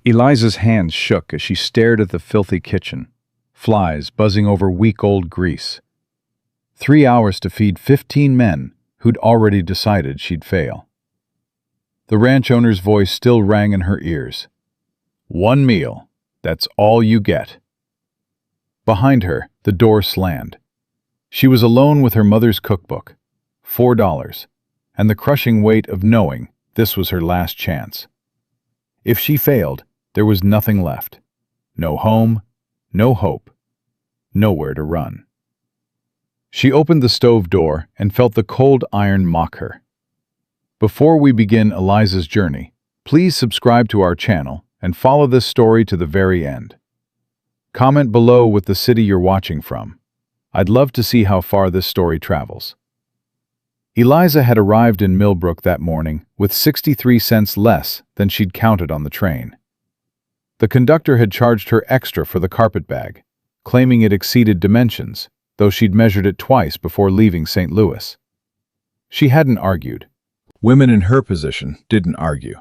Eliza's hands shook as she stared at the filthy kitchen, flies buzzing over week-old grease. 3 hours to feed 15 men who'd already decided she'd fail. The ranch owner's voice still rang in her ears. 1 meal, that's all you get. Behind her, the door slammed. She was alone with her mother's cookbook, $4, and the crushing weight of knowing this was her last chance. If she failed, there was nothing left. No home, no hope, nowhere to run. She opened the stove door and felt the cold iron mock her. Before we begin Eliza's journey, please subscribe to our channel and follow this story to the very end. Comment below with the city you're watching from. I'd love to see how far this story travels. Eliza had arrived in Millbrook that morning with 63 cents less than she'd counted on the train. The conductor had charged her extra for the carpet bag, claiming it exceeded dimensions, though she'd measured it twice before leaving St. Louis. She hadn't argued. Women in her position didn't argue.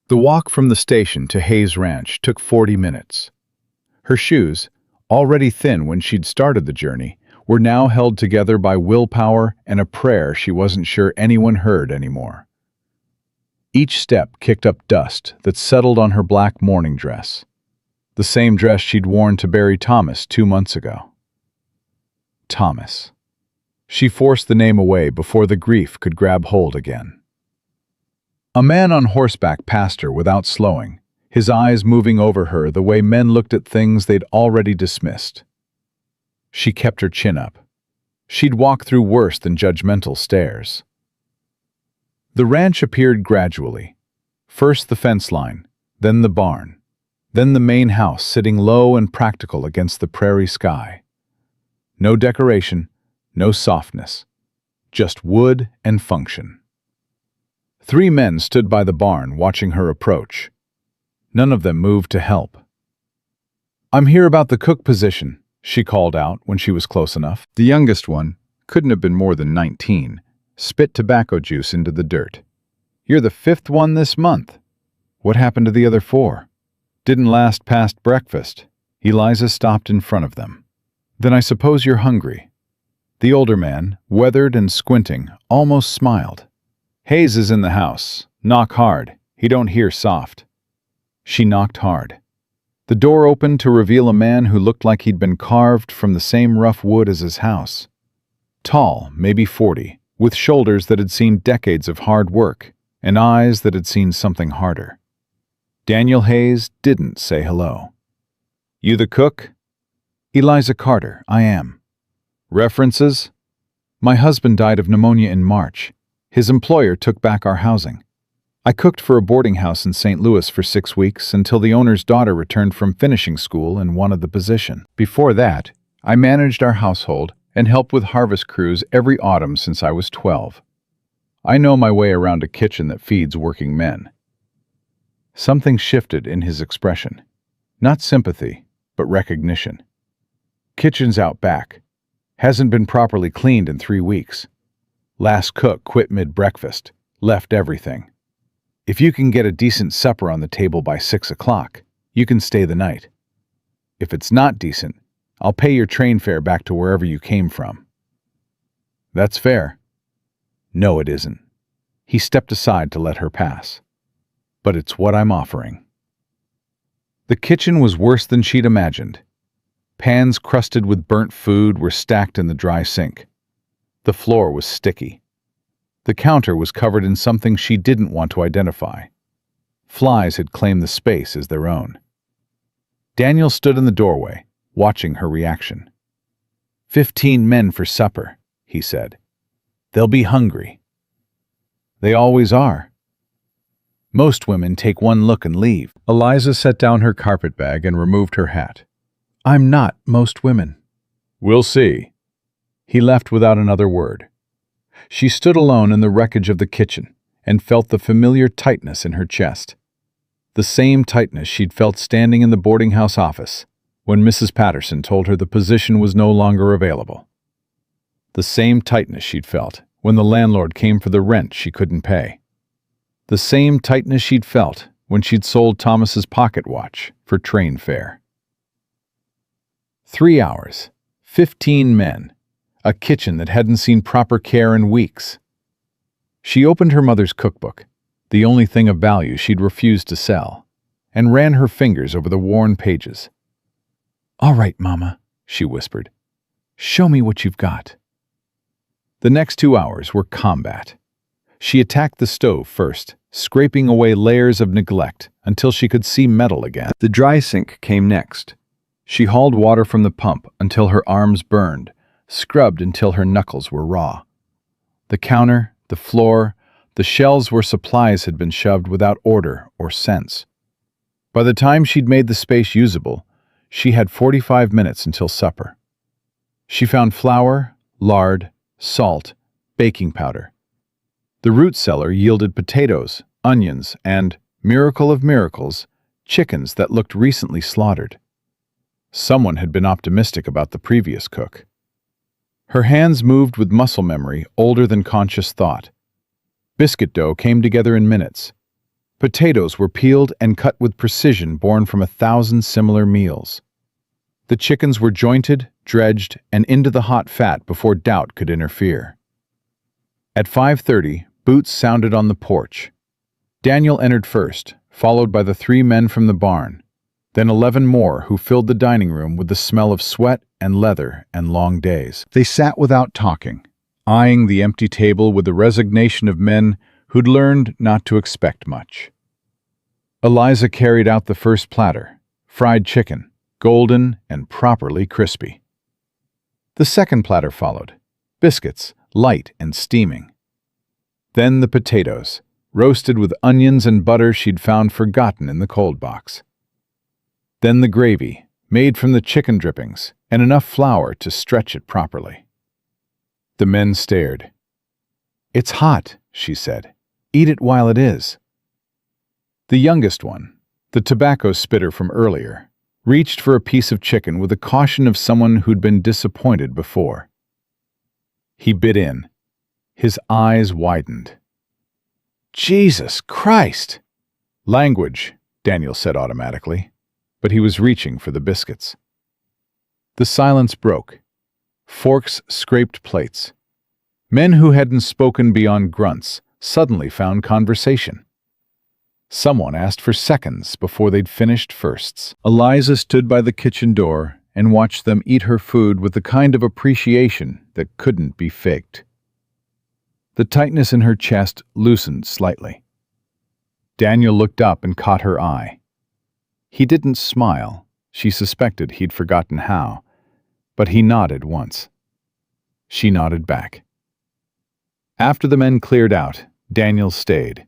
The walk from the station to Hayes Ranch took 40 minutes. Her shoes, already thin when she'd started the journey, were now held together by willpower and a prayer she wasn't sure anyone heard anymore. Each step kicked up dust that settled on her black morning dress, the same dress she'd worn to bury Thomas 2 months ago. Thomas. She forced the name away before the grief could grab hold again. A man on horseback passed her without slowing, his eyes moving over her the way men looked at things they'd already dismissed. She kept her chin up. She'd walked through worse than judgmental stares. The ranch appeared gradually. First the fence line, then the barn, then the main house sitting low and practical against the prairie sky. No decoration, no softness, just wood and function. 3 men stood by the barn watching her approach. None of them moved to help. "I'm here about the cook position," she called out when she was close enough. The youngest one, couldn't have been more than 19, spit tobacco juice into the dirt. "You're the 5th one this month. What happened to the other 4? Didn't last past breakfast." Eliza stopped in front of them. "Then I suppose you're hungry." The older man, weathered and squinting, almost smiled. "Hayes is in the house. Knock hard. He don't hear soft." She knocked hard. The door opened to reveal a man who looked like he'd been carved from the same rough wood as his house. Tall, maybe 40, with shoulders that had seen decades of hard work and eyes that had seen something harder. Daniel Hayes didn't say hello. "You the cook?" "Eliza Carter, I am." "References?" "My husband died of pneumonia in March. His employer took back our housing. I cooked for a boarding house in St. Louis for 6 weeks until the owner's daughter returned from finishing school and wanted the position. Before that, I managed our household and helped with harvest crews every autumn since I was 12. I know my way around a kitchen that feeds working men." Something shifted in his expression. Not sympathy, but recognition. "Kitchen's out back. Hasn't been properly cleaned in 3 weeks. Last cook quit mid-breakfast, left everything. If you can get a decent supper on the table by 6 o'clock, you can stay the night. If it's not decent, I'll pay your train fare back to wherever you came from." "That's fair." "No, it isn't." He stepped aside to let her pass. "But it's what I'm offering." The kitchen was worse than she'd imagined. Pans crusted with burnt food were stacked in the dry sink. The floor was sticky. The counter was covered in something she didn't want to identify. Flies had claimed the space as their own. Daniel stood in the doorway, watching her reaction. 15 men for supper," he said. "They'll be hungry." "They always are." "Most women take one look and leave." Eliza set down her carpet bag and removed her hat. "I'm not most women." "We'll see." He left without another word. She stood alone in the wreckage of the kitchen and felt the familiar tightness in her chest. The same tightness she'd felt standing in the boarding house office when Mrs. Patterson told her the position was no longer available. The same tightness she'd felt when the landlord came for the rent she couldn't pay. The same tightness she'd felt when she'd sold Thomas's pocket watch for train fare. 3 hours, 15 men, a kitchen that hadn't seen proper care in weeks. She opened her mother's cookbook, the only thing of value she'd refused to sell, and ran her fingers over the worn pages. "All right, Mama," she whispered. "Show me what you've got." The next 2 hours were combat. She attacked the stove first, scraping away layers of neglect until she could see metal again. The dry sink came next. She hauled water from the pump until her arms burned, scrubbed until her knuckles were raw. The counter, the floor, the shelves where supplies had been shoved without order or sense. By the time she'd made the space usable, she had 45 minutes until supper. She found flour, lard, salt, baking powder. The root cellar yielded potatoes, onions, and, miracle of miracles, chickens that looked recently slaughtered. Someone had been optimistic about the previous cook. Her hands moved with muscle memory older than conscious thought. Biscuit dough came together in minutes. Potatoes were peeled and cut with precision born from 1,000 similar meals. The chickens were jointed, dredged, and into the hot fat before doubt could interfere. At 5:30, boots sounded on the porch. Daniel entered first, followed by the 3 men from the barn, then 11 more who filled the dining room with the smell of sweat and leather and long days. They sat without talking, eyeing the empty table with the resignation of men who'd learned not to expect much. Eliza carried out the first platter, fried chicken, golden and properly crispy. The second platter followed, biscuits, light and steaming. Then the potatoes, roasted with onions and butter she'd found forgotten in the cold box. Then the gravy, made from the chicken drippings, and enough flour to stretch it properly. The men stared. "It's hot," she said. "Eat it while it is." The youngest one, the tobacco spitter from earlier, reached for a piece of chicken with the caution of someone who'd been disappointed before. He bit in. His eyes widened. "Jesus Christ!" "Language," Daniel said automatically, but he was reaching for the biscuits. The silence broke. Forks scraped plates. Men who hadn't spoken beyond grunts suddenly found conversation. Someone asked for seconds before they'd finished firsts. Eliza stood by the kitchen door and watched them eat her food with the kind of appreciation that couldn't be faked. The tightness in her chest loosened slightly. Daniel looked up and caught her eye. He didn't smile. She suspected he'd forgotten how, but he nodded once. She nodded back. After the men cleared out, Daniel stayed.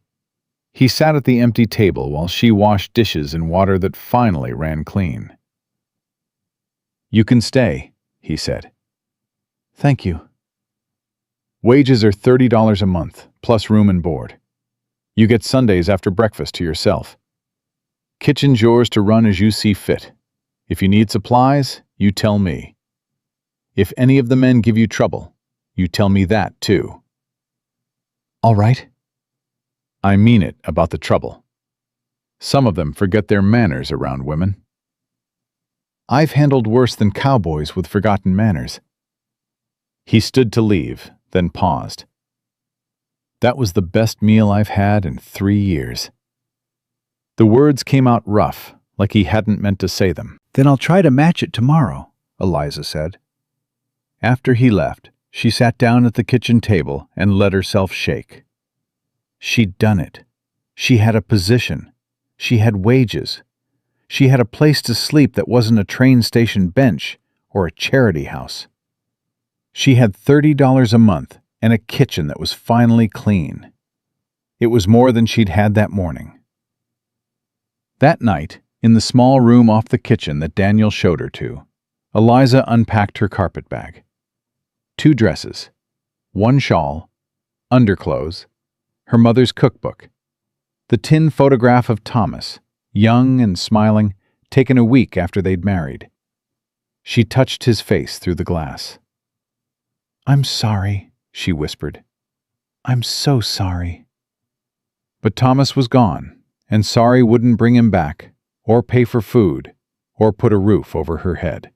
He sat at the empty table while she washed dishes in water that finally ran clean. "You can stay," he said. "Thank you." "Wages are $30 a month, plus room and board. You get Sundays after breakfast to yourself. Kitchen's yours to run as you see fit. If you need supplies, you tell me. If any of the men give you trouble, you tell me that too." "All right." "I mean it about the trouble. Some of them forget their manners around women." "I've handled worse than cowboys with forgotten manners." He stood to leave, then paused. "That was the best meal I've had in 3 years." The words came out rough, like he hadn't meant to say them. "Then I'll try to match it tomorrow," Eliza said. After he left, she sat down at the kitchen table and let herself shake. She'd done it. She had a position. She had wages. She had a place to sleep that wasn't a train station bench or a charity house. She had $30 a month and a kitchen that was finally clean. It was more than she'd had that morning. That night, in the small room off the kitchen that Daniel showed her to, Eliza unpacked her carpet bag. 2 dresses, 1 shawl, underclothes, her mother's cookbook, the tin photograph of Thomas, young and smiling, taken a week after they'd married. She touched his face through the glass. "I'm sorry," she whispered. "I'm so sorry." But Thomas was gone, and sorry wouldn't bring him back, or pay for food, or put a roof over her head.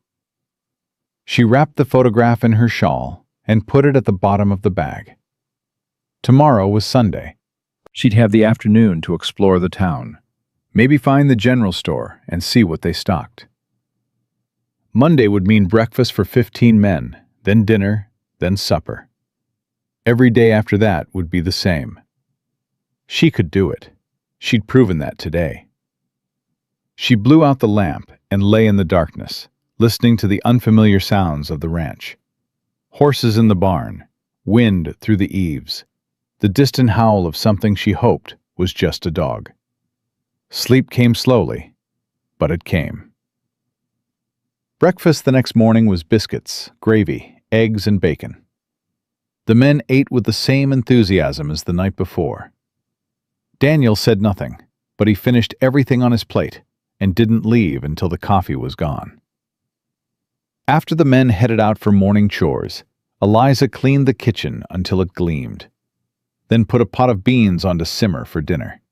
She wrapped the photograph in her shawl and put it at the bottom of the bag. Tomorrow was Sunday. She'd have the afternoon to explore the town, maybe find the general store and see what they stocked. Monday would mean breakfast for 15 men, then dinner, then supper. Every day after that would be the same. She could do it. She'd proven that today. She blew out the lamp and lay in the darkness, listening to the unfamiliar sounds of the ranch. Horses in the barn, wind through the eaves, the distant howl of something she hoped was just a dog. Sleep came slowly, but it came. Breakfast the next morning was biscuits, gravy, eggs, and bacon. The men ate with the same enthusiasm as the night before. Daniel said nothing, but he finished everything on his plate and didn't leave until the coffee was gone. After the men headed out for morning chores, Eliza cleaned the kitchen until it gleamed, then put a pot of beans on to simmer for dinner.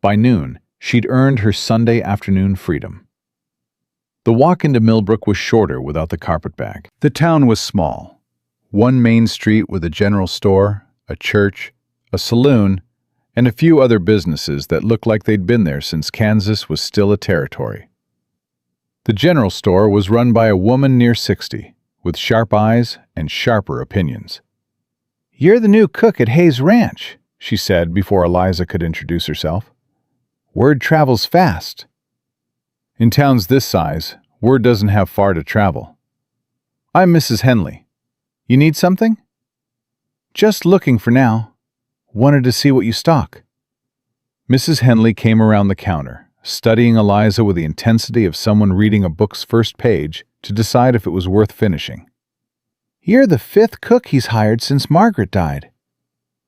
By noon, she'd earned her Sunday afternoon freedom. The walk into Millbrook was shorter without the carpetbag. The town was small. One main street with a general store, a church, a saloon, and a few other businesses that looked like they'd been there since Kansas was still a territory. The general store was run by a woman near 60, with sharp eyes and sharper opinions. "You're the new cook at Hayes Ranch," she said before Eliza could introduce herself. "Word travels fast." In towns this size, word doesn't have far to travel. "I'm Mrs. Henley. You need something?" "Just looking for now. Wanted to see what you stock." Mrs. Henley came around the counter, studying Eliza with the intensity of someone reading a book's first page to decide if it was worth finishing. "You're the 5th cook he's hired since Margaret died.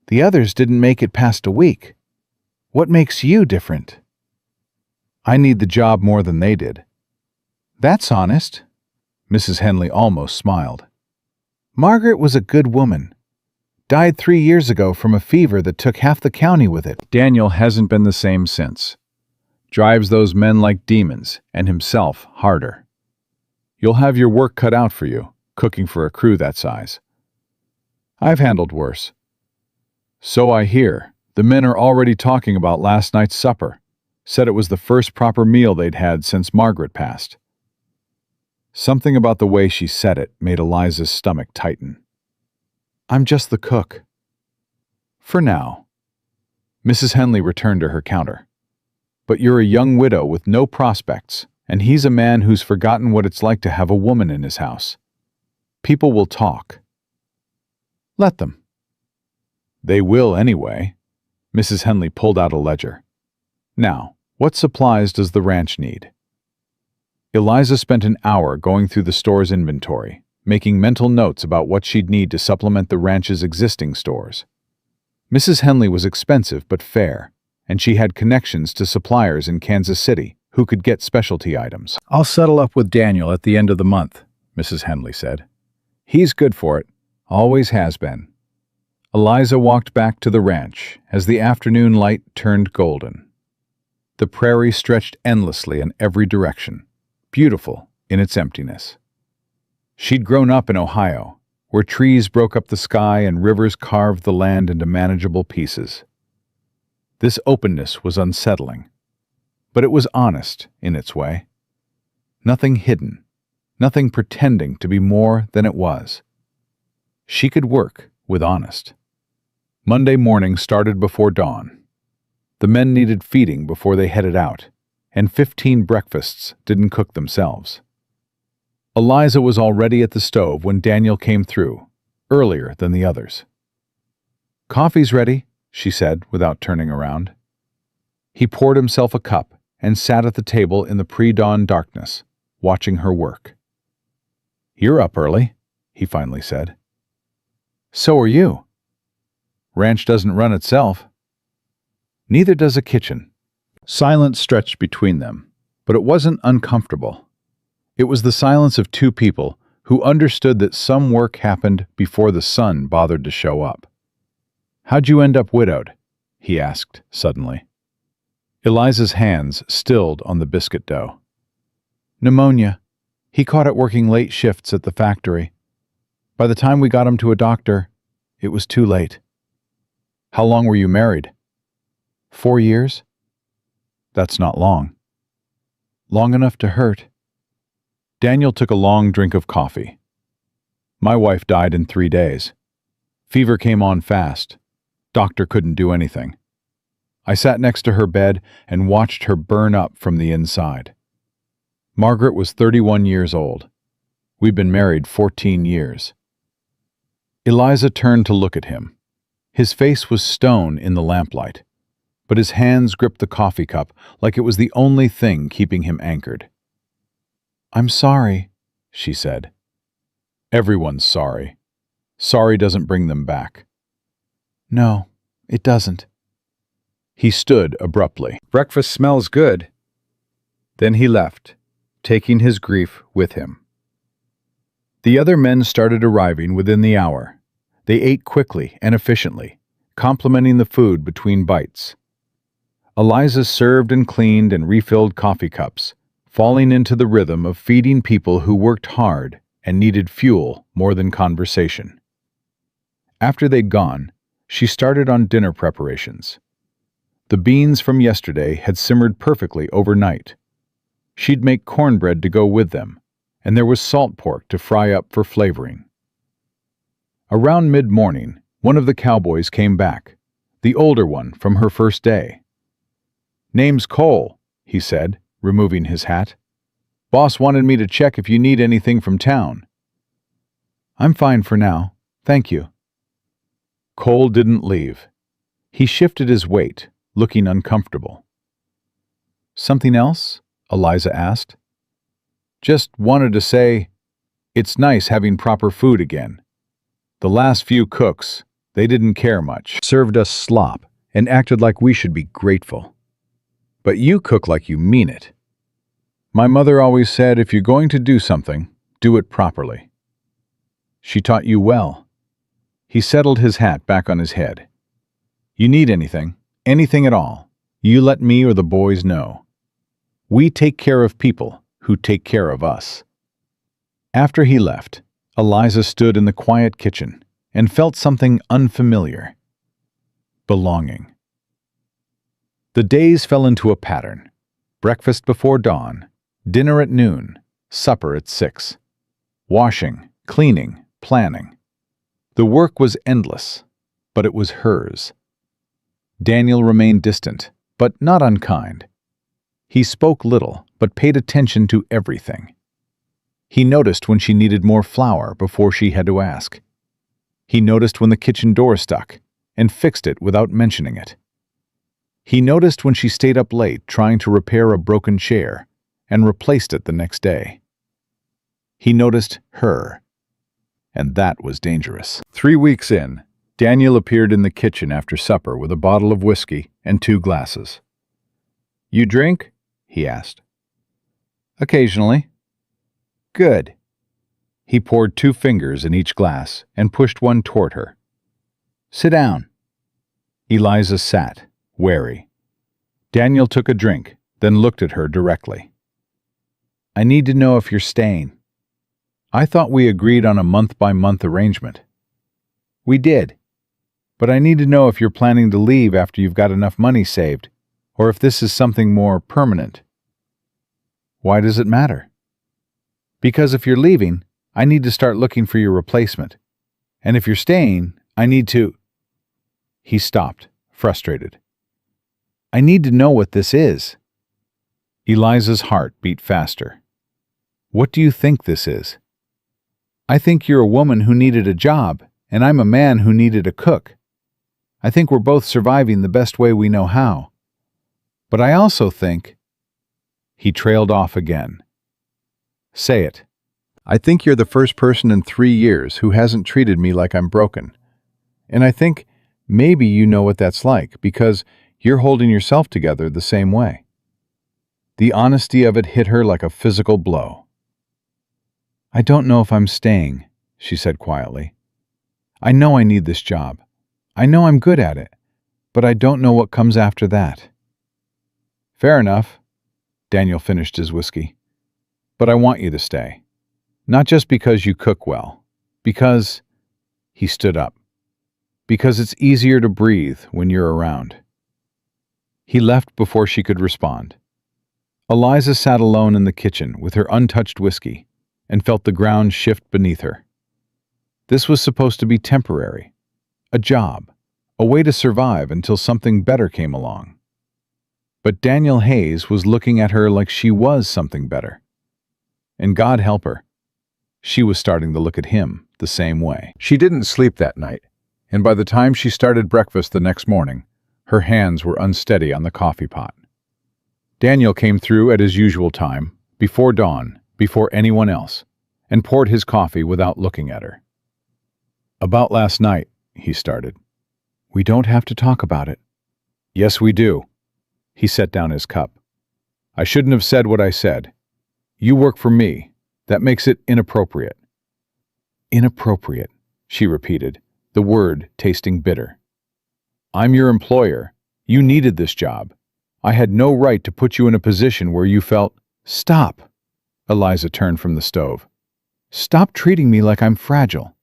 The others didn't make it past a week. What makes you different?" "I need the job more than they did." "That's honest." Mrs. Henley almost smiled. "Margaret was a good woman. Died 3 years ago from a fever that took half the county with it." Daniel hasn't been the same since. Drives those men like demons, and himself harder. You'll have your work cut out for you, cooking for a crew that size. I've handled worse. "So I hear. The men are already talking about last night's supper. Said it was the first proper meal they'd had since Margaret passed." Something about the way she said it made Eliza's stomach tighten. "I'm just the cook." "For now." Mrs. Henley returned to her counter. "But you're a young widow with no prospects, and he's a man who's forgotten what it's like to have a woman in his house. People will talk." "Let them." "They will anyway." Mrs. Henley pulled out a ledger. "Now, what supplies does the ranch need?" Eliza spent an hour going through the store's inventory, making mental notes about what she'd need to supplement the ranch's existing stores. Mrs. Henley was expensive but fair, and she had connections to suppliers in Kansas City who could get specialty items. "I'll settle up with Daniel at the end of the month," Mrs. Henley said. "He's good for it, always has been." Eliza walked back to the ranch as the afternoon light turned golden. The prairie stretched endlessly in every direction, beautiful in its emptiness. She'd grown up in Ohio, where trees broke up the sky and rivers carved the land into manageable pieces. This openness was unsettling, but it was honest in its way. Nothing hidden, nothing pretending to be more than it was. She could work with honest. Monday morning started before dawn. The men needed feeding before they headed out, and 15 breakfasts didn't cook themselves. Eliza was already at the stove when Daniel came through, earlier than the others. "Coffee's ready," she said without turning around. He poured himself a cup and sat at the table in the pre-dawn darkness, watching her work. "You're up early," he finally said. "So are you." "Ranch doesn't run itself." "Neither does a kitchen." Silence stretched between them, but it wasn't uncomfortable. It was the silence of two people who understood that some work happened before the sun bothered to show up. "How'd you end up widowed?" he asked suddenly. Eliza's hands stilled on the biscuit dough. Pneumonia. He caught it working late shifts at the factory. By the time we got him to a doctor, it was too late. How long were you married? 4 years? That's not long. Long enough to hurt. Daniel took a long drink of coffee. My wife died in 3 days. Fever came on fast. Doctor couldn't do anything. I sat next to her bed and watched her burn up from the inside. Margaret was 31 years old. We'd been married 14 years. Eliza turned to look at him. His face was stone in the lamplight, but his hands gripped the coffee cup like it was the only thing keeping him anchored. "I'm sorry," she said. Everyone's sorry. Sorry doesn't bring them back. No, it doesn't. He stood abruptly. Breakfast smells good. Then he left, taking his grief with him. The other men started arriving within the hour. They ate quickly and efficiently, complimenting the food between bites. Eliza served and cleaned and refilled coffee cups, falling into the rhythm of feeding people who worked hard and needed fuel more than conversation. After they'd gone, she started on dinner preparations. The beans from yesterday had simmered perfectly overnight. She'd make cornbread to go with them, and there was salt pork to fry up for flavoring. Around mid-morning, one of the cowboys came back, the older one from her first day. "Name's Cole," he said, removing his hat. "Boss wanted me to check if you need anything from town." "I'm fine for now, thank you." Cole didn't leave. He shifted his weight, looking uncomfortable. "Something else?" Eliza asked. "Just wanted to say, it's nice having proper food again. The last few cooks, they didn't care much, served us slop, and acted like we should be grateful. But you cook like you mean it. My mother always said if you're going to do something, do it properly. She taught you well." He settled his hat back on his head. "You need anything at all, you let me or the boys know. We take care of people who take care of us." After he left, Eliza stood in the quiet kitchen and felt something unfamiliar. Belonging. The days fell into a pattern. Breakfast before dawn, dinner at noon, supper at 6. Washing, cleaning, planning. The work was endless, but it was hers. Daniel remained distant, but not unkind. He spoke little, but paid attention to everything. He noticed when she needed more flour before she had to ask. He noticed when the kitchen door stuck, and fixed it without mentioning it. He noticed when she stayed up late trying to repair a broken chair, and replaced it the next day. He noticed her, and that was dangerous. 3 weeks in, Daniel appeared in the kitchen after supper with a bottle of whiskey and 2 glasses. "You drink?" he asked. "Occasionally." "Good." He poured 2 fingers in each glass and pushed one toward her. "Sit down." Eliza sat, wary. Daniel took a drink, then looked at her directly. "I need to know if you're staying. I thought we agreed on a month-by-month arrangement." "We did. But I need to know if you're planning to leave after you've got enough money saved, or if this is something more permanent." "Why does it matter?" "Because if you're leaving, I need to start looking for your replacement. And if you're staying, I need to—" He stopped, frustrated. "I need to know what this is." Eliza's heart beat faster. "What do you think this is?" "I think you're a woman who needed a job, and I'm a man who needed a cook. I think we're both surviving the best way we know how. But I also think—" He trailed off again. "Say it." "I think you're the first person in 3 years who hasn't treated me like I'm broken. And I think maybe you know what that's like, because you're holding yourself together the same way." The honesty of it hit her like a physical blow. "I don't know if I'm staying," she said quietly. "I know I need this job. I know I'm good at it, but I don't know what comes after that." Fair enough. Daniel finished his whiskey. But I want you to stay. Not just because you cook well. Because... He stood up. Because it's easier to breathe when you're around. He left before she could respond. Eliza sat alone in the kitchen with her untouched whiskey and felt the ground shift beneath her. This was supposed to be temporary. A job. A way to survive until something better came along. But Daniel Hayes was looking at her like she was something better. And God help her, she was starting to look at him the same way. She didn't sleep that night, and by the time she started breakfast the next morning, her hands were unsteady on the coffee pot. Daniel came through at his usual time, before dawn, before anyone else, and poured his coffee without looking at her. About last night, he started. We don't have to talk about it. Yes, we do. He set down his cup. I shouldn't have said what I said. You work for me. That makes it inappropriate. Inappropriate, she repeated, the word tasting bitter. I'm your employer. You needed this job. I had no right to put you in a position where you felt... Stop! Eliza turned from the stove. Stop treating me like I'm fragile.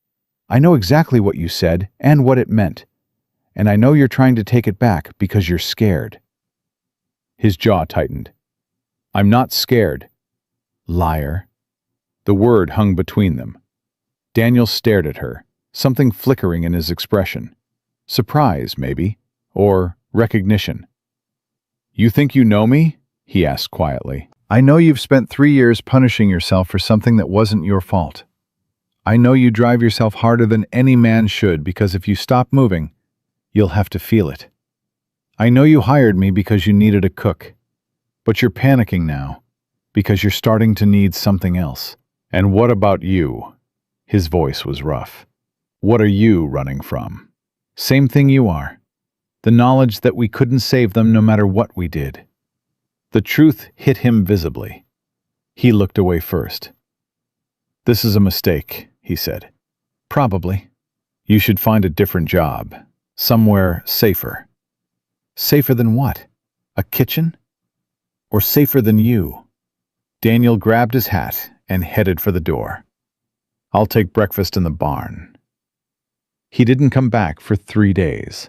I know exactly what you said and what it meant. And I know you're trying to take it back because you're scared. His jaw tightened. I'm not scared. Liar. The word hung between them. Daniel stared at her, something flickering in his expression. Surprise, maybe, or recognition. You think you know me? He asked quietly. I know you've spent 3 years punishing yourself for something that wasn't your fault. I know you drive yourself harder than any man should because if you stop moving, you'll have to feel it. I know you hired me because you needed a cook, but you're panicking now because you're starting to need something else. And what about you? His voice was rough. What are you running from? Same thing you are. The knowledge that we couldn't save them no matter what we did. The truth hit him visibly. He looked away first. This is a mistake, he said. Probably. You should find a different job. Somewhere safer. Safer than what? A kitchen? Or safer than you? Daniel grabbed his hat and headed for the door. I'll take breakfast in the barn. He didn't come back for 3 days.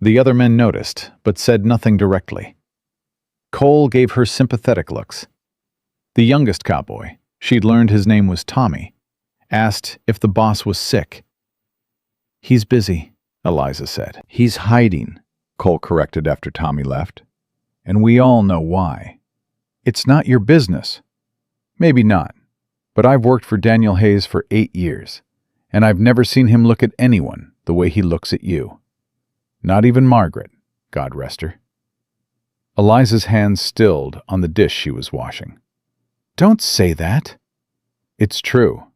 The other men noticed, but said nothing directly. Cole gave her sympathetic looks. The youngest cowboy, she'd learned his name was Tommy, asked if the boss was sick. He's busy, Eliza said. He's hiding, Cole corrected after Tommy left. And we all know why. It's not your business. Maybe not, but I've worked for Daniel Hayes for 8 years, and I've never seen him look at anyone the way he looks at you. Not even Margaret, God rest her. Eliza's hands stilled on the dish she was washing. Don't say that. It's true.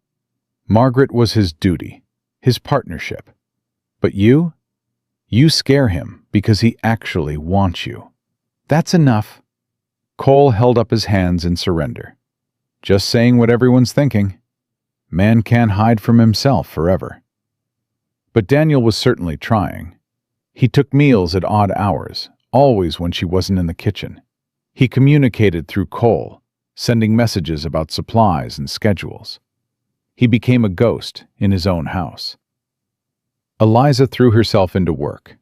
Margaret was his duty, his partnership. But you scare him because he actually wants you. That's enough. Cole held up his hands in surrender. Just saying what everyone's thinking. Man can't hide from himself forever. But Daniel was certainly trying. He took meals at odd hours, always when she wasn't in the kitchen. He communicated through Cole, sending messages about supplies and schedules. He became a ghost in his own house. Eliza threw herself into work.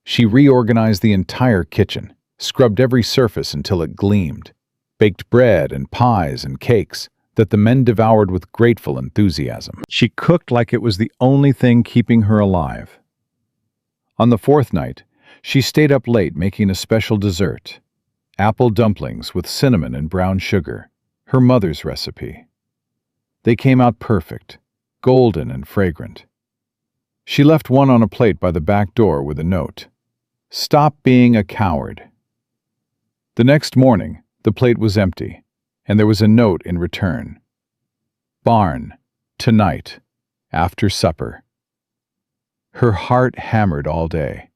She reorganized the entire kitchen, scrubbed every surface until it gleamed, baked bread and pies and cakes that the men devoured with grateful enthusiasm. She cooked like it was the only thing keeping her alive. On the 4th night, she stayed up late making a special dessert, apple dumplings with cinnamon and brown sugar, her mother's recipe. They came out perfect, golden and fragrant. She left one on a plate by the back door with a note. Stop being a coward. The next morning, the plate was empty, and there was a note in return. Barn, tonight, after supper. Her heart hammered all day.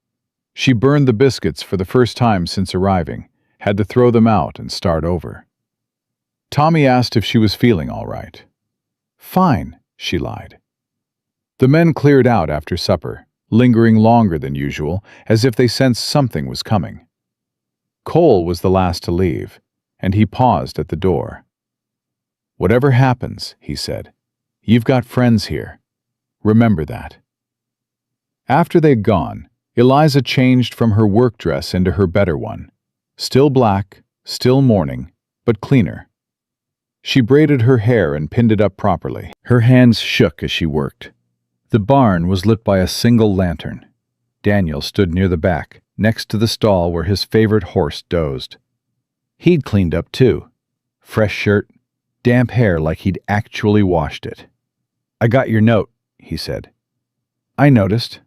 She burned the biscuits for the first time since arriving, had to throw them out and start over. Tommy asked if she was feeling all right. Fine, she lied. The men cleared out after supper, lingering longer than usual, as if they sensed something was coming. Cole was the last to leave, and he paused at the door. "Whatever happens," he said, "you've got friends here. Remember that." After they'd gone, Eliza changed from her work dress into her better one. Still black, still mourning, but cleaner. She braided her hair and pinned it up properly. Her hands shook as she worked. The barn was lit by a single lantern. Daniel stood near the back, next to the stall where his favorite horse dozed. He'd cleaned up too. Fresh shirt, damp hair like he'd actually washed it. "I got your note," he said. "I noticed."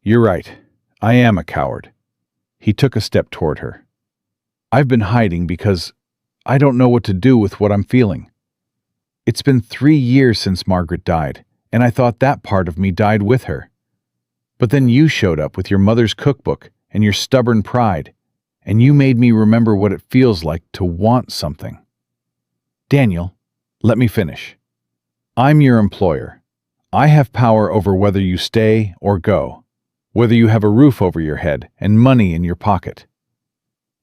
"You're right. I am a coward." He took a step toward her. "I've been hiding because I don't know what to do with what I'm feeling. It's been 3 years since Margaret died, and I thought that part of me died with her. But then you showed up with your mother's cookbook and your stubborn pride, and you made me remember what it feels like to want something. Daniel, let me finish. I'm your employer. I have power over whether you stay or go, whether you have a roof over your head and money in your pocket.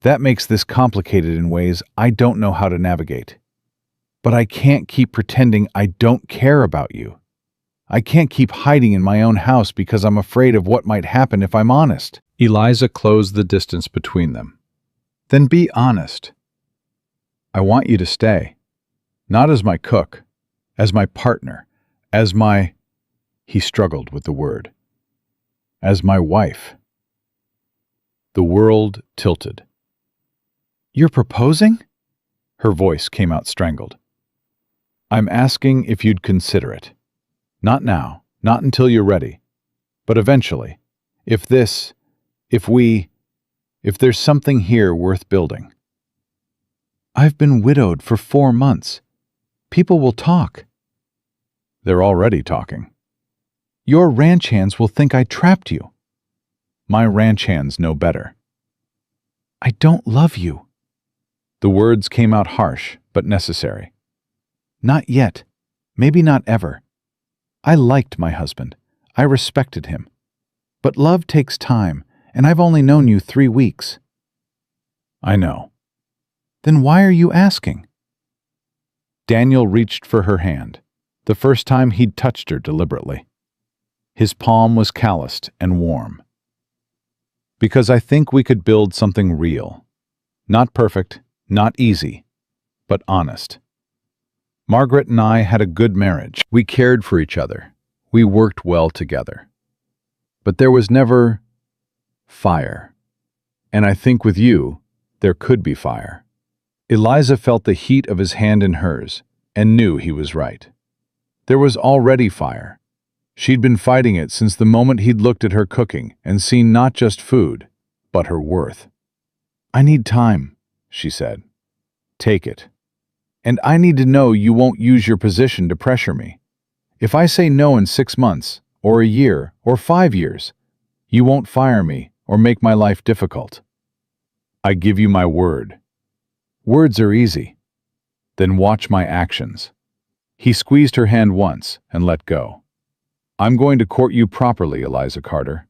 That makes this complicated in ways I don't know how to navigate. But I can't keep pretending I don't care about you. I can't keep hiding in my own house because I'm afraid of what might happen if I'm honest." Eliza closed the distance between them. "Then be honest. I want you to stay. Not as my cook, as my partner, as my—" he struggled with the word. "As my wife." The world tilted. "You're proposing?" Her voice came out strangled. "I'm asking if you'd consider it. Not now, not until you're ready. But eventually, if there's something here worth building." "I've been widowed for 4 months. People will talk." "They're already talking." "Your ranch hands will think I trapped you." "My ranch hands know better." "I don't love you." The words came out harsh, but necessary. "Not yet. Maybe not ever. I liked my husband. I respected him. But love takes time, and I've only known you 3 weeks." "I know." "Then why are you asking?" Daniel reached for her hand, the first time he'd touched her deliberately. His palm was calloused and warm. "Because I think we could build something real. Not perfect, not easy, but honest. Margaret and I had a good marriage. We cared for each other. We worked well together. But there was never fire. And I think with you, there could be fire." Eliza felt the heat of his hand in hers and knew he was right. There was already fire. She'd been fighting it since the moment he'd looked at her cooking and seen not just food, but her worth. "I need time," she said. "Take it. And I need to know you won't use your position to pressure me. If I say no in 6 months, or a year, or 5 years, you won't fire me or make my life difficult. I give you my word." "Words are easy." "Then watch my actions." He squeezed her hand once and let go. "I'm going to court you properly, Eliza Carter.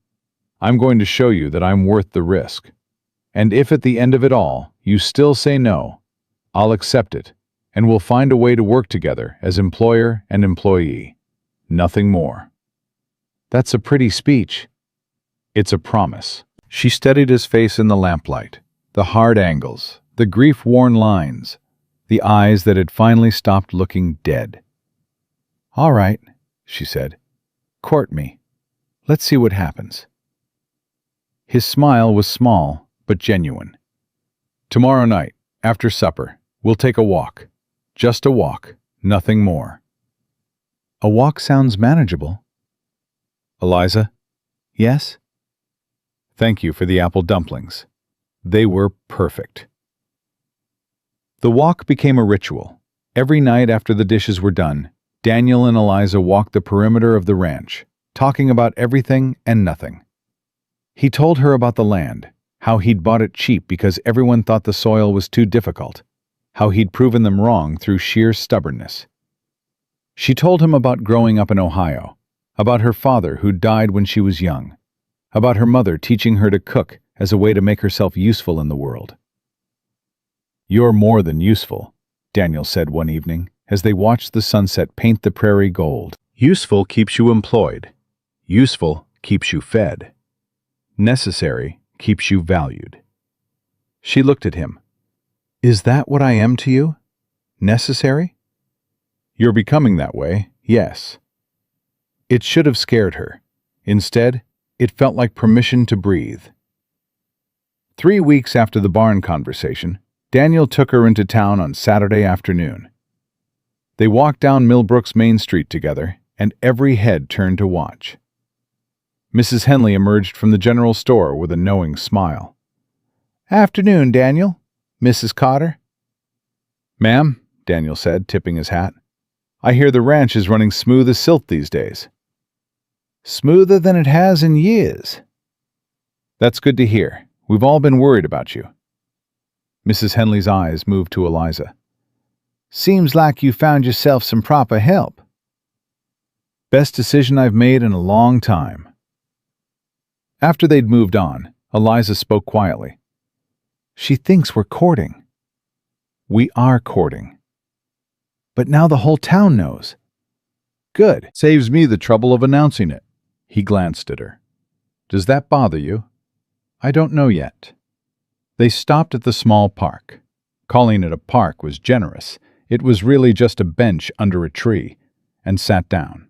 I'm going to show you that I'm worth the risk. And if at the end of it all you still say no, I'll accept it, and we'll find a way to work together as employer and employee. Nothing more." "That's a pretty speech." "It's a promise." She steadied his face in the lamplight, the hard angles, the grief-worn lines, the eyes that had finally stopped looking dead. "All right," she said. "Court me. Let's see what happens." His smile was small, but genuine. "Tomorrow night, after supper, we'll take a walk. Just a walk, nothing more." "A walk sounds manageable." "Eliza?" "Yes?" "Thank you for the apple dumplings. They were perfect." The walk became a ritual. Every night after the dishes were done, Daniel and Eliza walked the perimeter of the ranch, talking about everything and nothing. He told her about the land, how he'd bought it cheap because everyone thought the soil was too difficult, how he'd proven them wrong through sheer stubbornness. She told him about growing up in Ohio, about her father who died when she was young, about her mother teaching her to cook as a way to make herself useful in the world. "You're more than useful," Daniel said one evening as they watched the sunset paint the prairie gold. "Useful keeps you employed. Useful keeps you fed. Necessary keeps you valued." She looked at him. "Is that what I am to you? Necessary?" "You're becoming that way, yes." It should have scared her. Instead, it felt like permission to breathe. 3 weeks after the barn conversation, Daniel took her into town on Saturday afternoon. They walked down Millbrook's Main Street together, and every head turned to watch. Mrs. Henley emerged from the general store with a knowing smile. "Afternoon, Daniel. Mrs. Cotter?" "Ma'am," Daniel said, tipping his hat. "I hear the ranch is running smooth as silk these days." "Smoother than it has in years." "That's good to hear. We've all been worried about you." Mrs. Henley's eyes moved to Eliza. "Seems like you found yourself some proper help." "Best decision I've made in a long time." After they'd moved on, Eliza spoke quietly. "She thinks we're courting." "We are courting." "But now the whole town knows." "Good. Saves me the trouble of announcing it." He glanced at her. "Does that bother you?" "I don't know yet." They stopped at the small park. Calling it a park was generous. It was really just a bench under a tree, and sat down.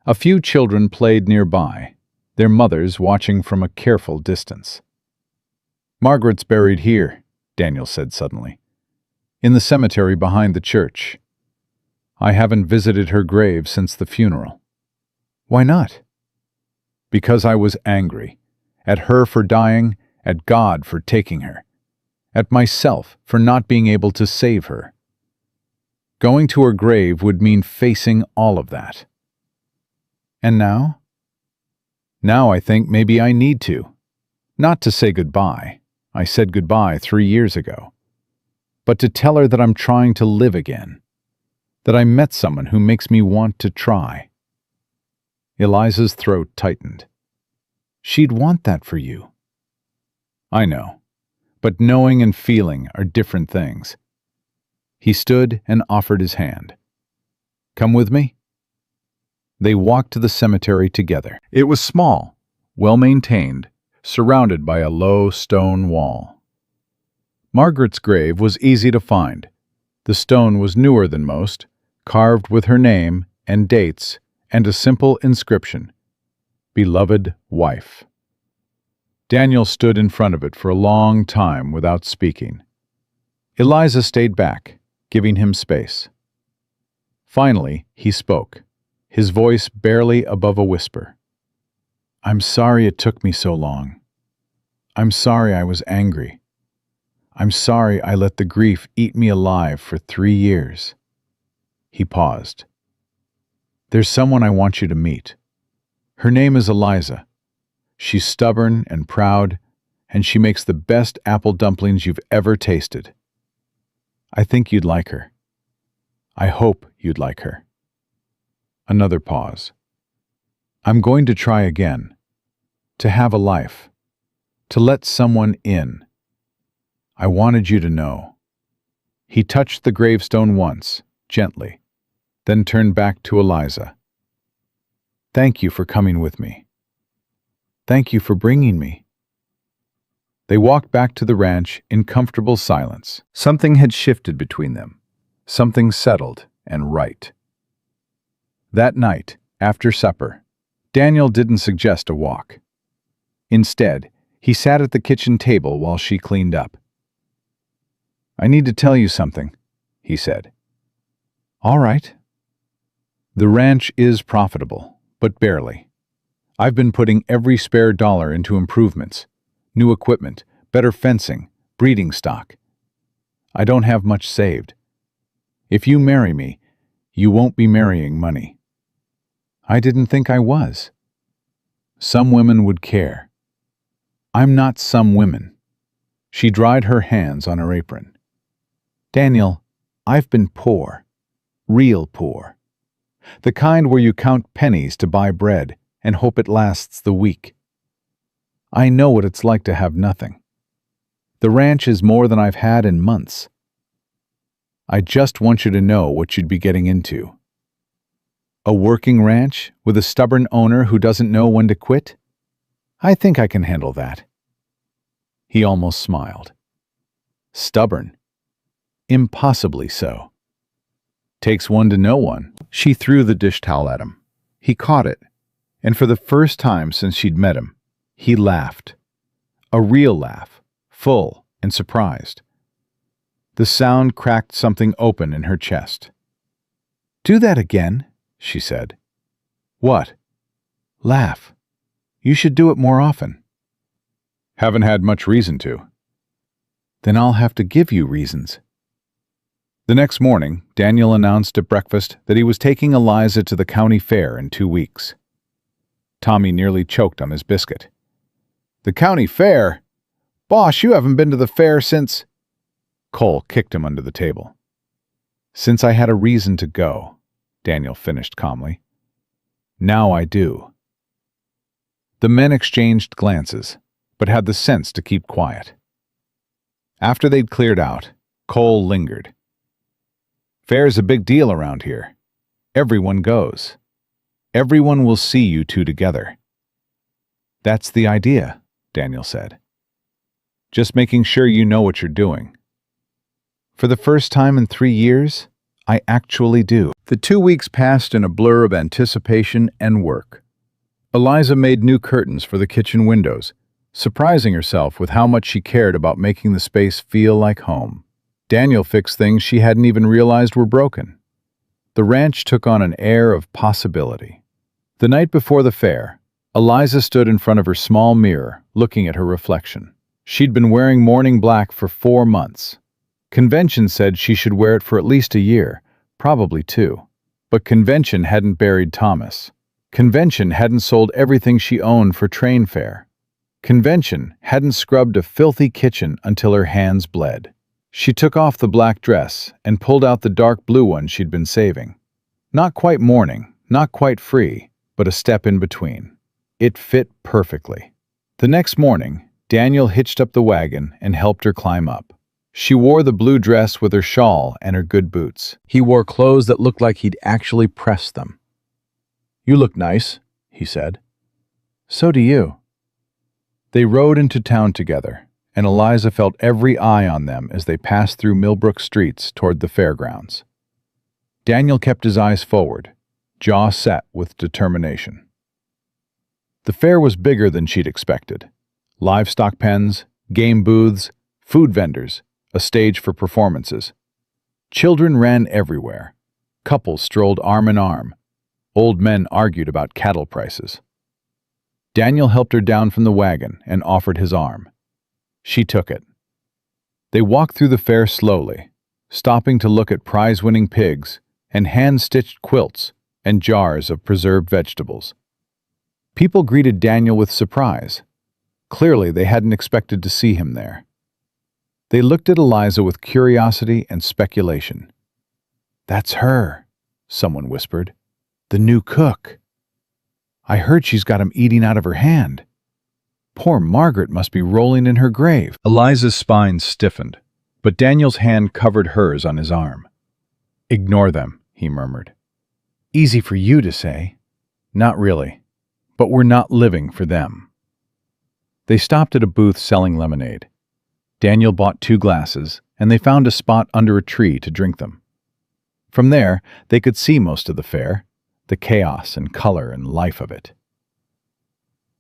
A few children played nearby, their mothers watching from a careful distance. "Margaret's buried here," Daniel said suddenly. "In the cemetery behind the church. I haven't visited her grave since the funeral." "Why not?" "Because I was angry. At her for dying, at God for taking her, at myself for not being able to save her. Going to her grave would mean facing all of that." "And now?" "Now I think maybe I need to. Not to say goodbye. I said goodbye 3 years ago. But to tell her that I'm trying to live again. That I met someone who makes me want to try." Eliza's throat tightened. "She'd want that for you." "I know. But knowing and feeling are different things." He stood and offered his hand. "Come with me?" They walked to the cemetery together. It was small, well-maintained, surrounded by a low stone wall. Margaret's grave was easy to find. The stone was newer than most, carved with her name and dates and a simple inscription, "Beloved Wife." Daniel stood in front of it for a long time without speaking. Eliza stayed back, giving him space. Finally, he spoke, his voice barely above a whisper. "I'm sorry it took me so long. I'm sorry I was angry. I'm sorry I let the grief eat me alive for 3 years." He paused. "There's someone I want you to meet. Her name is Eliza. She's stubborn and proud, and she makes the best apple dumplings you've ever tasted. I think you'd like her. I hope you'd like her." Another pause. "I'm going to try again. To have a life. To let someone in. I wanted you to know." He touched the gravestone once, gently, then turned back to Eliza. "Thank you for coming with me. Thank you for bringing me." They walked back to the ranch in comfortable silence. Something had shifted between them. Something settled and right. That night, after supper, Daniel didn't suggest a walk. Instead, he sat at the kitchen table while she cleaned up. "I need to tell you something," he said. "All right." "The ranch is profitable, but barely. I've been putting every spare dollar into improvements, new equipment, better fencing, breeding stock. I don't have much saved. If you marry me, you won't be marrying money." "I didn't think I was." "Some women would care. I'm not some women." She dried her hands on her apron. "Daniel, I've been poor. Real poor. The kind where you count pennies to buy bread and hope it lasts the week. I know what it's like to have nothing. The ranch is more than I've had in months. I just want you to know what you'd be getting into. A working ranch with a stubborn owner who doesn't know when to quit? I think I can handle that." He almost smiled. Stubborn. Impossibly so. Takes one to know one. She threw the dish towel at him. He caught it, and for the first time since she'd met him, he laughed. A real laugh, full and surprised. The sound cracked something open in her chest. "Do that again," she said. "What?" "Laugh. You should do it more often." "Haven't had much reason to." "Then I'll have to give you reasons." The next morning, Daniel announced at breakfast that he was taking Eliza to the county fair in 2 weeks. Tommy nearly choked on his biscuit. "The county fair? Boss, you haven't been to the fair since—" Cole kicked him under the table. "Since I had a reason to go," Daniel finished calmly. "Now I do." The men exchanged glances, but had the sense to keep quiet. After they'd cleared out, Cole lingered. "Fair's a big deal around here. Everyone goes. Everyone will see you two together." "That's the idea," Daniel said. "Just making sure you know what you're doing." For the first time in 3 years, I actually do. The 2 weeks passed in a blur of anticipation and work. Eliza made new curtains for the kitchen windows, surprising herself with how much she cared about making the space feel like home. Daniel fixed things she hadn't even realized were broken. The ranch took on an air of possibility. The night before the fair, Eliza stood in front of her small mirror, looking at her reflection. She'd been wearing morning black for 4 months. Convention said she should wear it for at least a year, probably 2. But convention hadn't buried Thomas. Convention hadn't sold everything she owned for train fare. Convention hadn't scrubbed a filthy kitchen until her hands bled. She took off the black dress and pulled out the dark blue one she'd been saving. Not quite mourning, not quite free, but a step in between. It fit perfectly. The next morning, Daniel hitched up the wagon and helped her climb up. She wore the blue dress with her shawl and her good boots. He wore clothes that looked like he'd actually pressed them. "You look nice," he said. "So do you." They rode into town together, and Eliza felt every eye on them as they passed through Millbrook streets toward the fairgrounds. Daniel kept his eyes forward, jaw set with determination. The fair was bigger than she'd expected. Livestock pens, game booths, food vendors, a stage for performances. Children ran everywhere. Couples strolled arm in arm. Old men argued about cattle prices. Daniel helped her down from the wagon and offered his arm. She took it. They walked through the fair slowly, stopping to look at prize-winning pigs and hand-stitched quilts and jars of preserved vegetables. People greeted Daniel with surprise. Clearly, they hadn't expected to see him there. They looked at Eliza with curiosity and speculation. "That's her," someone whispered. "The new cook. I heard she's got him eating out of her hand. Poor Margaret must be rolling in her grave." Eliza's spine stiffened, but Daniel's hand covered hers on his arm. "Ignore them," he murmured. "Easy for you to say. Not really. But we're not living for them." They stopped at a booth selling lemonade. Daniel bought 2 glasses, and they found a spot under a tree to drink them. From there, they could see most of the fair, the chaos and color and life of it.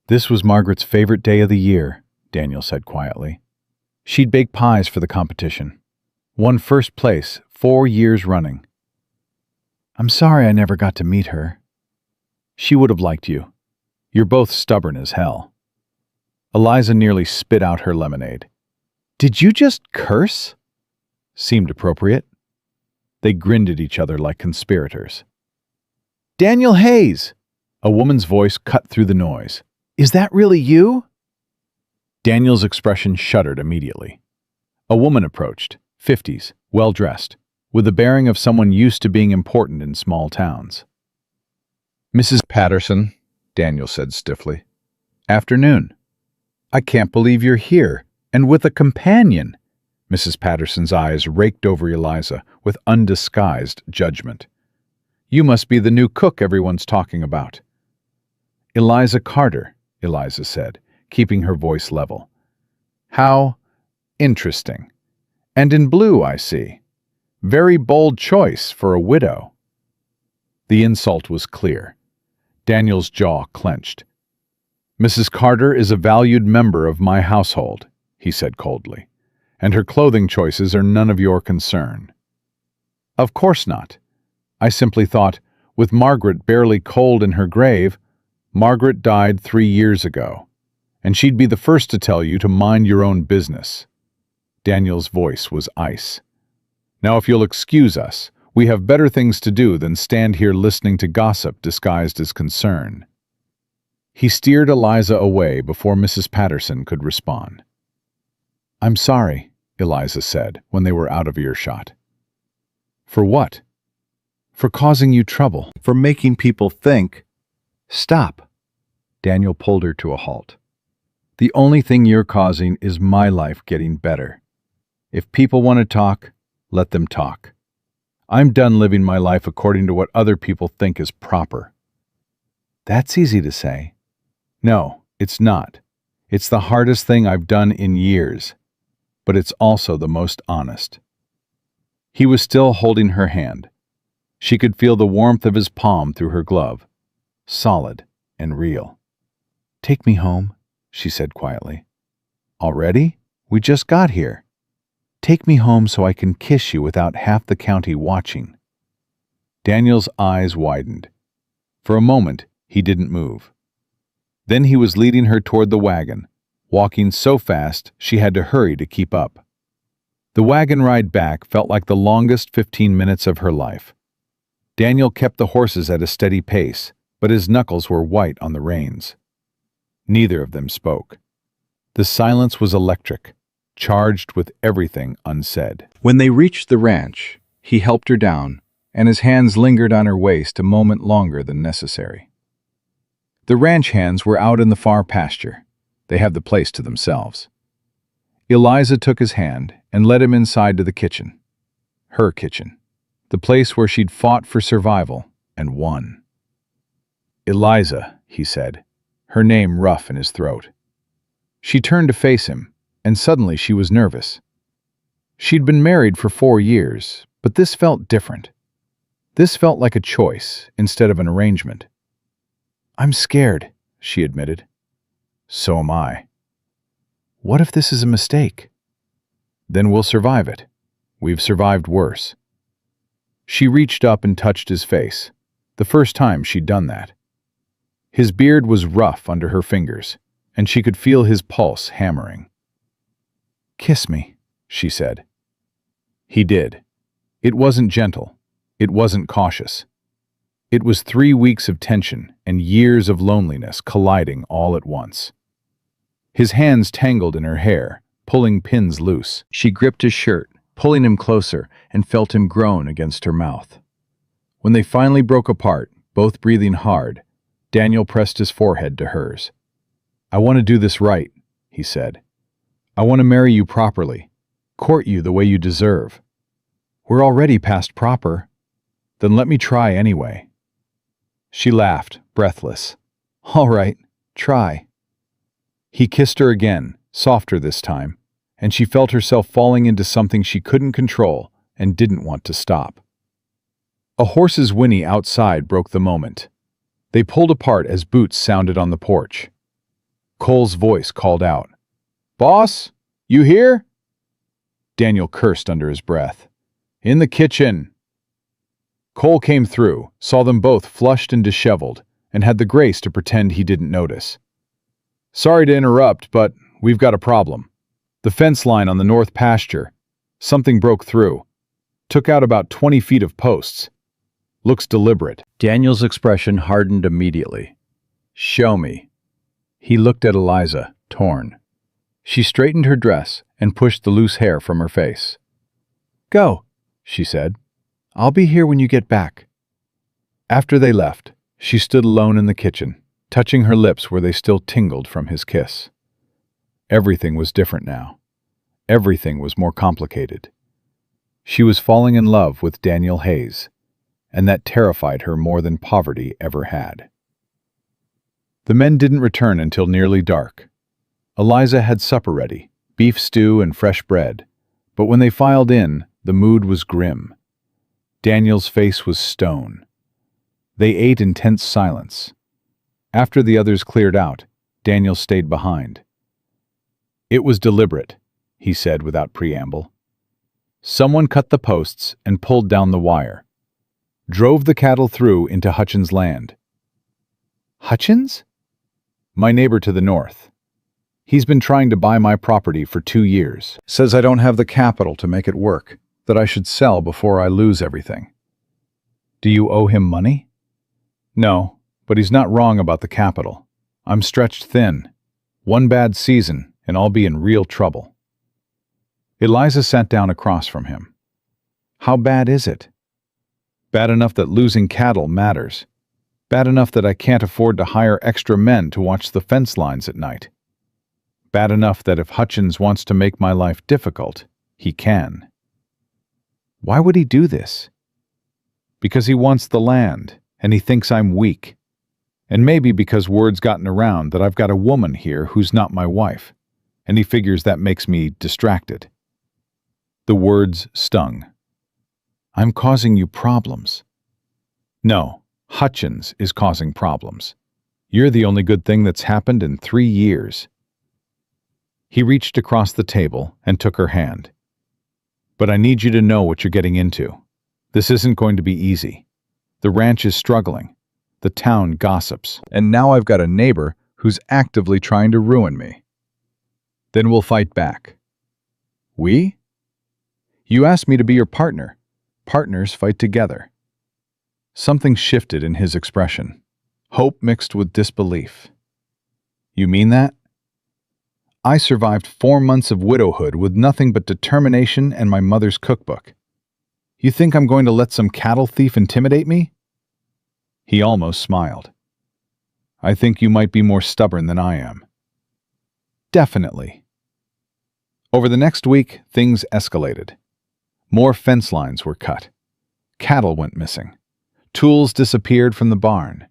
"This was Margaret's favorite day of the year," Daniel said quietly. "She'd bake pies for the competition. Won first place 4 years running. I'm sorry I never got to meet her. She would have liked you. You're both stubborn as hell." Eliza nearly spit out her lemonade. "Did you just curse?" Seemed appropriate. They grinned at each other like conspirators. "Daniel Hayes!" A woman's voice cut through the noise. "Is that really you?" Daniel's expression shuddered immediately. A woman approached, 50s, well-dressed, with the bearing of someone used to being important in small towns. "Mrs. Patterson," Daniel said stiffly. "Afternoon." I can't believe you're here, and with a companion." Mrs. Patterson's eyes raked over Eliza with undisguised judgment. "You must be the new cook everyone's talking about." "Eliza Carter," Eliza said, keeping her voice level. "How interesting. And in blue, I see. Very bold choice for a widow." The insult was clear. Daniel's jaw clenched. "Mrs. Carter is a valued member of my household," he said coldly, "and her clothing choices are none of your concern." "Of course not. I simply thought, with Margaret barely cold in her grave, Margaret died 3 years ago, and she'd be the first to tell you to mind your own business." Daniel's voice was ice. "Now, if you'll excuse us, we have better things to do than stand here listening to gossip disguised as concern." He steered Eliza away before Mrs. Patterson could respond. "I'm sorry," Eliza said when they were out of earshot. "For what?" "For causing you trouble. For making people think—" "Stop." Daniel pulled her to a halt. "The only thing you're causing is my life getting better. If people want to talk, let them talk. I'm done living my life according to what other people think is proper." "That's easy to say." "No, it's not. It's the hardest thing I've done in years, but it's also the most honest." He was still holding her hand. She could feel the warmth of his palm through her glove, solid and real. "Take me home," she said quietly. "Already? We just got here. Take me home so I can kiss you without half the county watching." Daniel's eyes widened. For a moment, he didn't move. Then he was leading her toward the wagon, walking so fast she had to hurry to keep up. The wagon ride back felt like the longest 15 minutes of her life. Daniel kept the horses at a steady pace, but his knuckles were white on the reins. Neither of them spoke. The silence was electric, charged with everything unsaid. When they reached the ranch, he helped her down, and his hands lingered on her waist a moment longer than necessary. The ranch hands were out in the far pasture. They had the place to themselves. Eliza took his hand and led him inside to the kitchen. Her kitchen. The place where she'd fought for survival and won. "Eliza," he said, her name rough in his throat. She turned to face him, and suddenly she was nervous. She'd been married for 4 years, but this felt different. This felt like a choice instead of an arrangement. "I'm scared," she admitted. "So am I." "What if this is a mistake?" "Then we'll survive it. We've survived worse." She reached up and touched his face, the first time she'd done that. His beard was rough under her fingers, and she could feel his pulse hammering. "Kiss me," she said. He did. It wasn't gentle. It wasn't cautious. It was 3 weeks of tension and years of loneliness colliding all at once. His hands tangled in her hair, pulling pins loose. She gripped his shirt, pulling him closer, and felt him groan against her mouth. When they finally broke apart, both breathing hard, Daniel pressed his forehead to hers. "I want to do this right," he said. "I want to marry you properly, court you the way you deserve." "We're already past proper." "Then let me try anyway." She laughed, breathless. "All right, try." He kissed her again, softer this time, and she felt herself falling into something she couldn't control and didn't want to stop. A horse's whinny outside broke the moment. They pulled apart as boots sounded on the porch. Cole's voice called out, "Boss, you here?" Daniel cursed under his breath. "In the kitchen." Cole came through, saw them both flushed and disheveled, and had the grace to pretend he didn't notice. "Sorry to interrupt, but we've got a problem. The fence line on the north pasture. Something broke through. Took out about 20 feet of posts. Looks deliberate." Daniel's expression hardened immediately. "Show me." He looked at Eliza, torn. She straightened her dress and pushed the loose hair from her face. "Go," she said. "I'll be here when you get back." After they left, she stood alone in the kitchen, touching her lips where they still tingled from his kiss. Everything was different now. Everything was more complicated. She was falling in love with Daniel Hayes, and that terrified her more than poverty ever had. The men didn't return until nearly dark. Eliza had supper ready, beef stew and fresh bread, but when they filed in, the mood was grim. Daniel's face was stone. They ate in tense silence. After the others cleared out, Daniel stayed behind. "It was deliberate," he said without preamble. "Someone cut the posts and pulled down the wire. Drove the cattle through into Hutchins' land." "Hutchins?" "My neighbor to the north. He's been trying to buy my property for 2 years. Says I don't have the capital to make it work, that I should sell before I lose everything." "Do you owe him money?" "No, but he's not wrong about the capital. I'm stretched thin. One bad season, and I'll be in real trouble." Eliza sat down across from him. "How bad is it?" "Bad enough that losing cattle matters. Bad enough that I can't afford to hire extra men to watch the fence lines at night. Bad enough that if Hutchins wants to make my life difficult, he can." "Why would he do this?" "Because he wants the land, and he thinks I'm weak. And maybe because word's gotten around that I've got a woman here who's not my wife, and he figures that makes me distracted." The words stung. "I'm causing you problems." "No, Hutchins is causing problems. You're the only good thing that's happened in 3 years." He reached across the table and took her hand. "But I need you to know what you're getting into. This isn't going to be easy. The ranch is struggling. The town gossips. And now I've got a neighbor who's actively trying to ruin me. Then we'll fight back." "We?" "You asked me to be your partner. Partners fight together." Something shifted in his expression. Hope mixed with disbelief. "You mean that?" "I survived 4 months of widowhood with nothing but determination and my mother's cookbook. You think I'm going to let some cattle thief intimidate me?" He almost smiled. "I think you might be more stubborn than I am." "Definitely." Over the next week, things escalated. More fence lines were cut. Cattle went missing. Tools disappeared from the barn.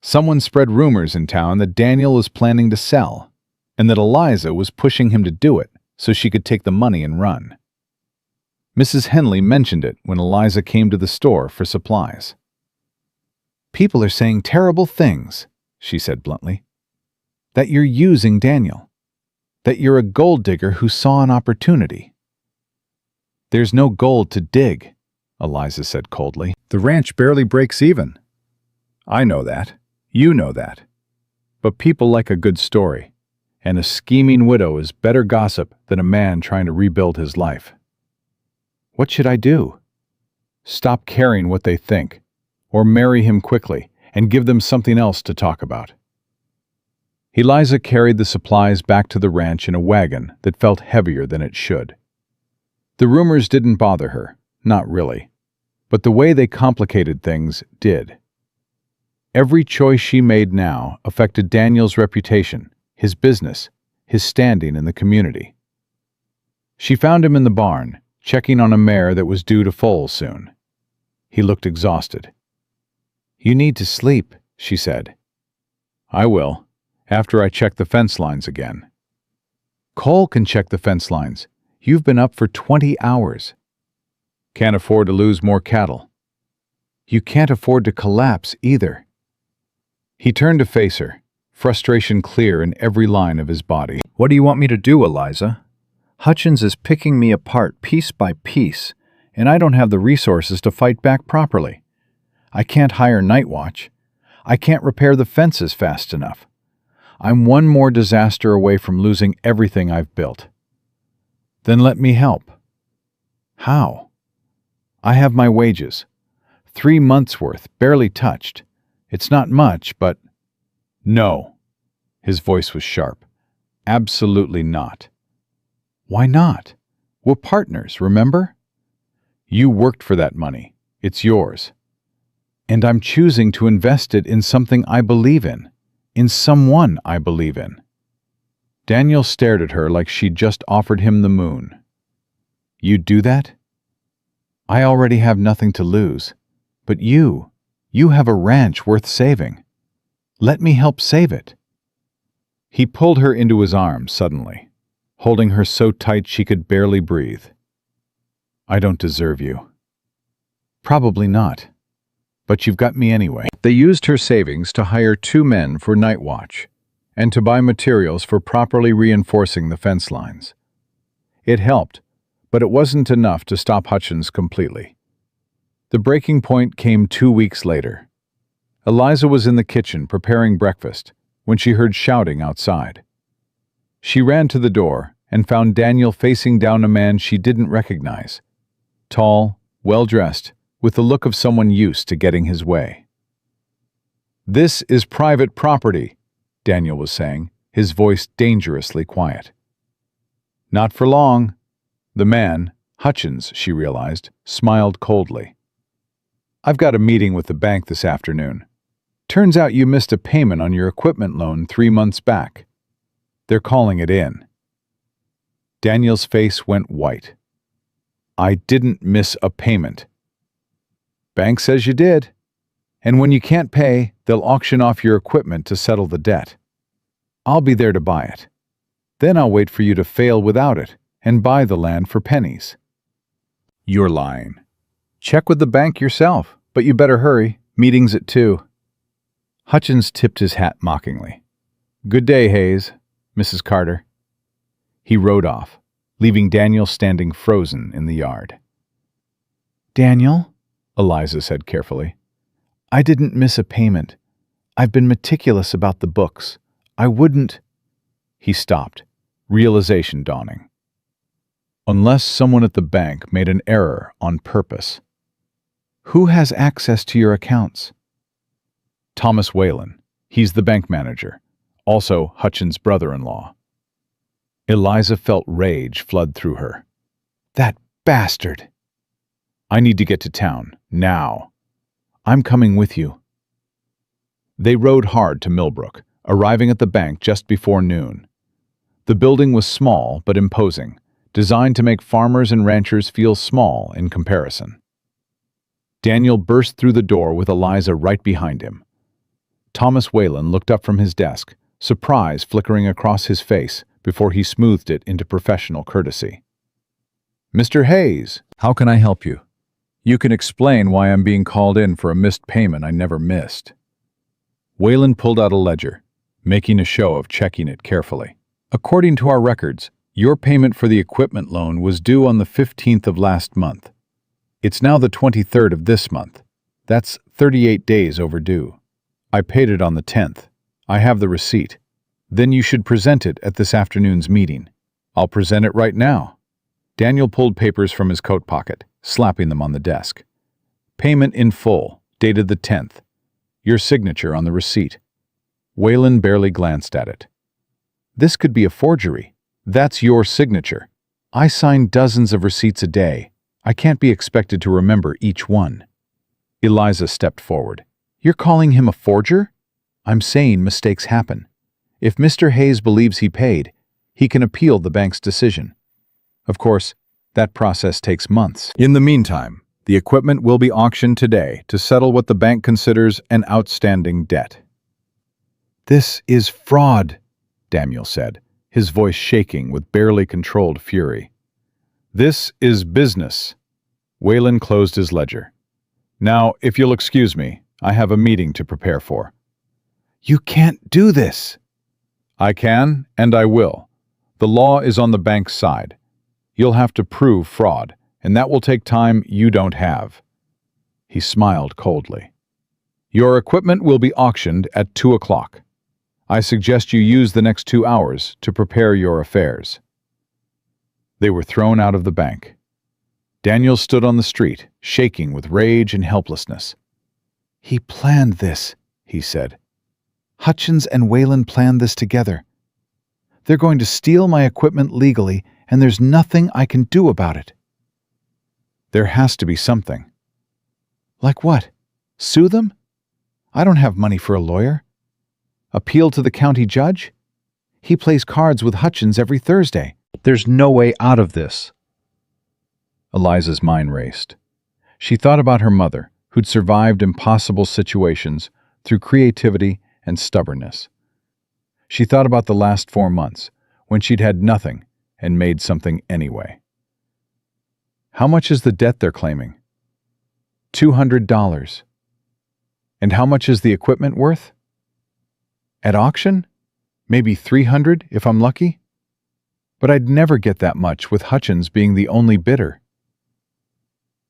Someone spread rumors in town that Daniel was planning to sell, and that Eliza was pushing him to do it so she could take the money and run. Mrs. Henley mentioned it when Eliza came to the store for supplies. "People are saying terrible things," she said bluntly. "That you're using Daniel. That you're a gold digger who saw an opportunity." "There's no gold to dig," Eliza said coldly. "The ranch barely breaks even." "I know that. You know that. But people like a good story, and a scheming widow is better gossip than a man trying to rebuild his life." "What should I do?" "Stop caring what they think, or marry him quickly and give them something else to talk about." Eliza carried the supplies back to the ranch in a wagon that felt heavier than it should. The rumors didn't bother her, not really, but the way they complicated things did. Every choice she made now affected Daniel's reputation, his business, his standing in the community. She found him in the barn, checking on a mare that was due to foal soon. He looked exhausted. "You need to sleep," she said. "I will, after I check the fence lines again." "Cole can check the fence lines. You've been up for 20 hours. "Can't afford to lose more cattle." "You can't afford to collapse either." He turned to face her, frustration clear in every line of his body. "What do you want me to do, Eliza? Hutchins is picking me apart piece by piece, and I don't have the resources to fight back properly. I can't hire night watch. I can't repair the fences fast enough. I'm one more disaster away from losing everything I've built." "Then let me help." "How?" "I have my wages. 3 months' worth, barely touched. It's not much, but—" "No." His voice was sharp. "Absolutely not." "Why not? We're partners, remember? You worked for that money. It's yours. And I'm choosing to invest it in something I believe in someone I believe in." Daniel stared at her like she'd just offered him the moon. "You'd do that? I already have nothing to lose. But you have a ranch worth saving. Let me help save it." He pulled her into his arms suddenly, holding her so tight she could barely breathe. "I don't deserve you." "Probably not. But you've got me anyway." They used her savings to hire 2 men for night watch and to buy materials for properly reinforcing the fence lines. It helped, but it wasn't enough to stop Hutchins completely. The breaking point came 2 weeks later. Eliza was in the kitchen preparing breakfast when she heard shouting outside. She ran to the door and found Daniel facing down a man she didn't recognize. Tall, well-dressed, with the look of someone used to getting his way. "This is private property," Daniel was saying, his voice dangerously quiet. "Not for long." The man, Hutchins, she realized, smiled coldly. "I've got a meeting with the bank this afternoon. Turns out you missed a payment on your equipment loan 3 months back. They're calling it in." Daniel's face went white. "I didn't miss a payment." "Bank says you did. And when you can't pay, they'll auction off your equipment to settle the debt. I'll be there to buy it. Then I'll wait for you to fail without it and buy the land for pennies." "You're lying. Check with the bank yourself, but you better hurry. Meeting's at 2. Hutchins tipped his hat mockingly. "Good day, Hayes, Mrs. Carter." He rode off, leaving Daniel standing frozen in the yard. "Daniel," Eliza said carefully, "I didn't miss a payment. I've been meticulous about the books. I wouldn't—" He stopped, realization dawning. Unless someone at the bank made an error on purpose. "Who has access to your accounts?" "Thomas Whalen. He's the bank manager, also Hutchins' brother-in-law." Eliza felt rage flood through her. "That bastard!" "I need to get to town, now." "I'm coming with you." They rode hard to Millbrook, arriving at the bank just before noon. The building was small but imposing, designed to make farmers and ranchers feel small in comparison. Daniel burst through the door with Eliza right behind him. Thomas Whalen looked up from his desk, surprise flickering across his face before he smoothed it into professional courtesy. "Mr. Hayes, how can I help you? You can explain why I'm being called in for a missed payment I never missed." Whalen pulled out a ledger, making a show of checking it carefully. "According to our records, your payment for the equipment loan was due on the 15th of last month. It's now the 23rd of this month. That's 38 days overdue. I paid it on the 10th. I have the receipt. Then you should present it at this afternoon's meeting. I'll present it right now." Daniel pulled papers from his coat pocket, slapping them on the desk. "Payment in full, dated the 10th. Your signature on the receipt." Whalen barely glanced at it. "This could be a forgery. That's your signature. I sign dozens of receipts a day. I can't be expected to remember each one." Eliza stepped forward. "You're calling him a forger?" "I'm saying mistakes happen. If Mr. Hayes believes he paid, he can appeal the bank's decision. Of course, that process takes months. In the meantime, the equipment will be auctioned today to settle what the bank considers an outstanding debt." "This is fraud," Daniel said, his voice shaking with barely controlled fury. "This is business." Whalen closed his ledger. "Now, if you'll excuse me, I have a meeting to prepare for." "You can't do this." "I can, and I will. The law is on the bank's side. You'll have to prove fraud, and that will take time you don't have." He smiled coldly. "Your equipment will be auctioned at 2 o'clock. I suggest you use the next 2 hours to prepare your affairs." They were thrown out of the bank. Daniel stood on the street, shaking with rage and helplessness. "He planned this," he said. "Hutchins and Whalen planned this together. They're going to steal my equipment legally, and there's nothing I can do about it." "There has to be something." "Like what? Sue them? I don't have money for a lawyer. Appeal to the county judge? He plays cards with Hutchins every Thursday. There's no way out of this. Eliza's mind raced. She thought about her mother, who'd survived impossible situations through creativity and stubbornness. She thought about the last 4 months, when she'd had nothing and made something anyway. How much is the debt they're claiming? $200. And how much is the equipment worth? At auction? Maybe $300 if I'm lucky? But I'd never get that much with Hutchins being the only bidder.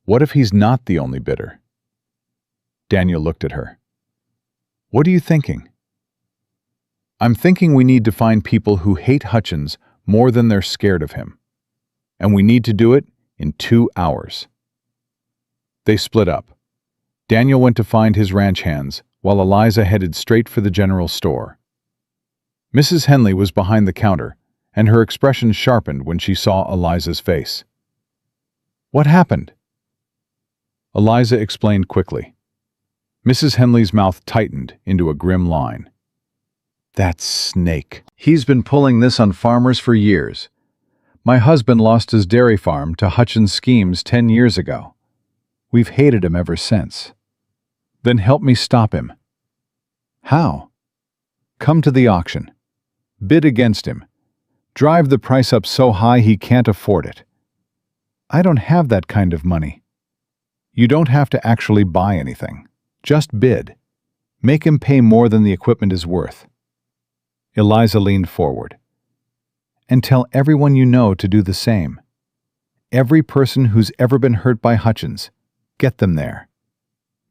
What if he's not the only bidder? Daniel looked at her. What are you thinking? I'm thinking we need to find people who hate Hutchins more than they're scared of him. And we need to do it in 2 hours. They split up. Daniel went to find his ranch hands, while Eliza headed straight for the general store. Mrs. Henley was behind the counter, and her expression sharpened when she saw Eliza's face. What happened? Eliza explained quickly. Mrs. Henley's mouth tightened into a grim line. That snake. He's been pulling this on farmers for years. My husband lost his dairy farm to Hutchins' schemes 10 years ago. We've hated him ever since. Then help me stop him. How? Come to the auction. Bid against him. Drive the price up so high he can't afford it. I don't have that kind of money. You don't have to actually buy anything. Just bid. Make him pay more than the equipment is worth. Eliza leaned forward. And tell everyone you know to do the same. Every person who's ever been hurt by Hutchins, get them there.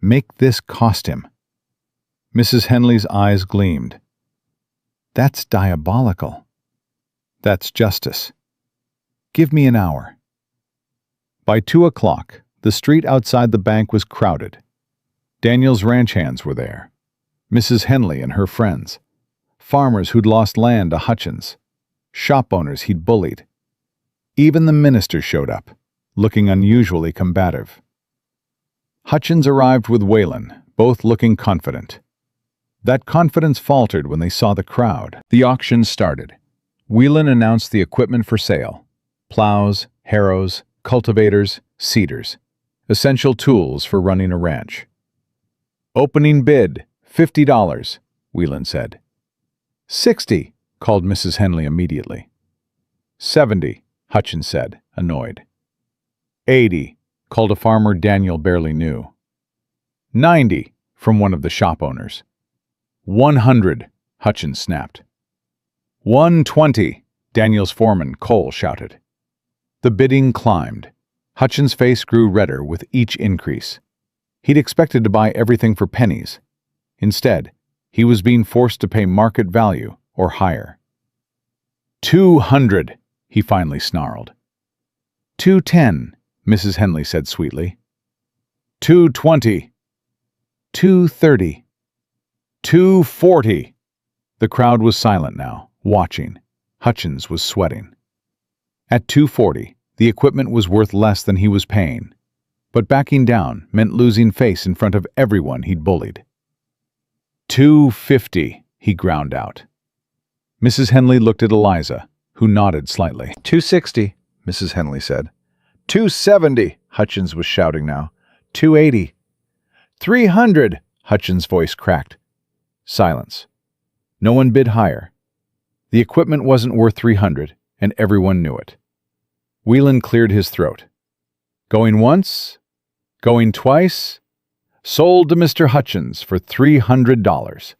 Make this cost him. Mrs. Henley's eyes gleamed. That's diabolical. That's justice. Give me an hour. By 2 o'clock, the street outside the bank was crowded. Daniel's ranch hands were there. Mrs. Henley and her friends. Farmers who'd lost land to Hutchins. Shop owners he'd bullied. Even the minister showed up, looking unusually combative. Hutchins arrived with Waylon, both looking confident. That confidence faltered when they saw the crowd. The auction started. Whelan announced the equipment for sale. Plows, harrows, cultivators, seeders. Essential tools for running a ranch. Opening bid, $50, Whelan said. $60, called Mrs. Henley immediately. $70, Hutchins said, annoyed. $80, called a farmer Daniel barely knew. $90, from one of the shop owners. $100, Hutchins snapped. $120, Daniel's foreman, Cole, shouted. The bidding climbed. Hutchins' face grew redder with each increase. He'd expected to buy everything for pennies. Instead, he was being forced to pay market value or higher. $200, he finally snarled. $210, Mrs. Henley said sweetly. $220. $230. $240. The crowd was silent now, watching. Hutchins was sweating. At $240, the equipment was worth less than he was paying. But backing down meant losing face in front of everyone he'd bullied. $250, he ground out. Mrs. Henley looked at Eliza, who nodded slightly. $260, Mrs. Henley said. $270, Hutchins was shouting now. $280. $300, Hutchins' voice cracked. Silence. No one bid higher. The equipment wasn't worth $300, and everyone knew it. Whelan cleared his throat. Going once? Going twice? Sold to Mr. Hutchins for $300.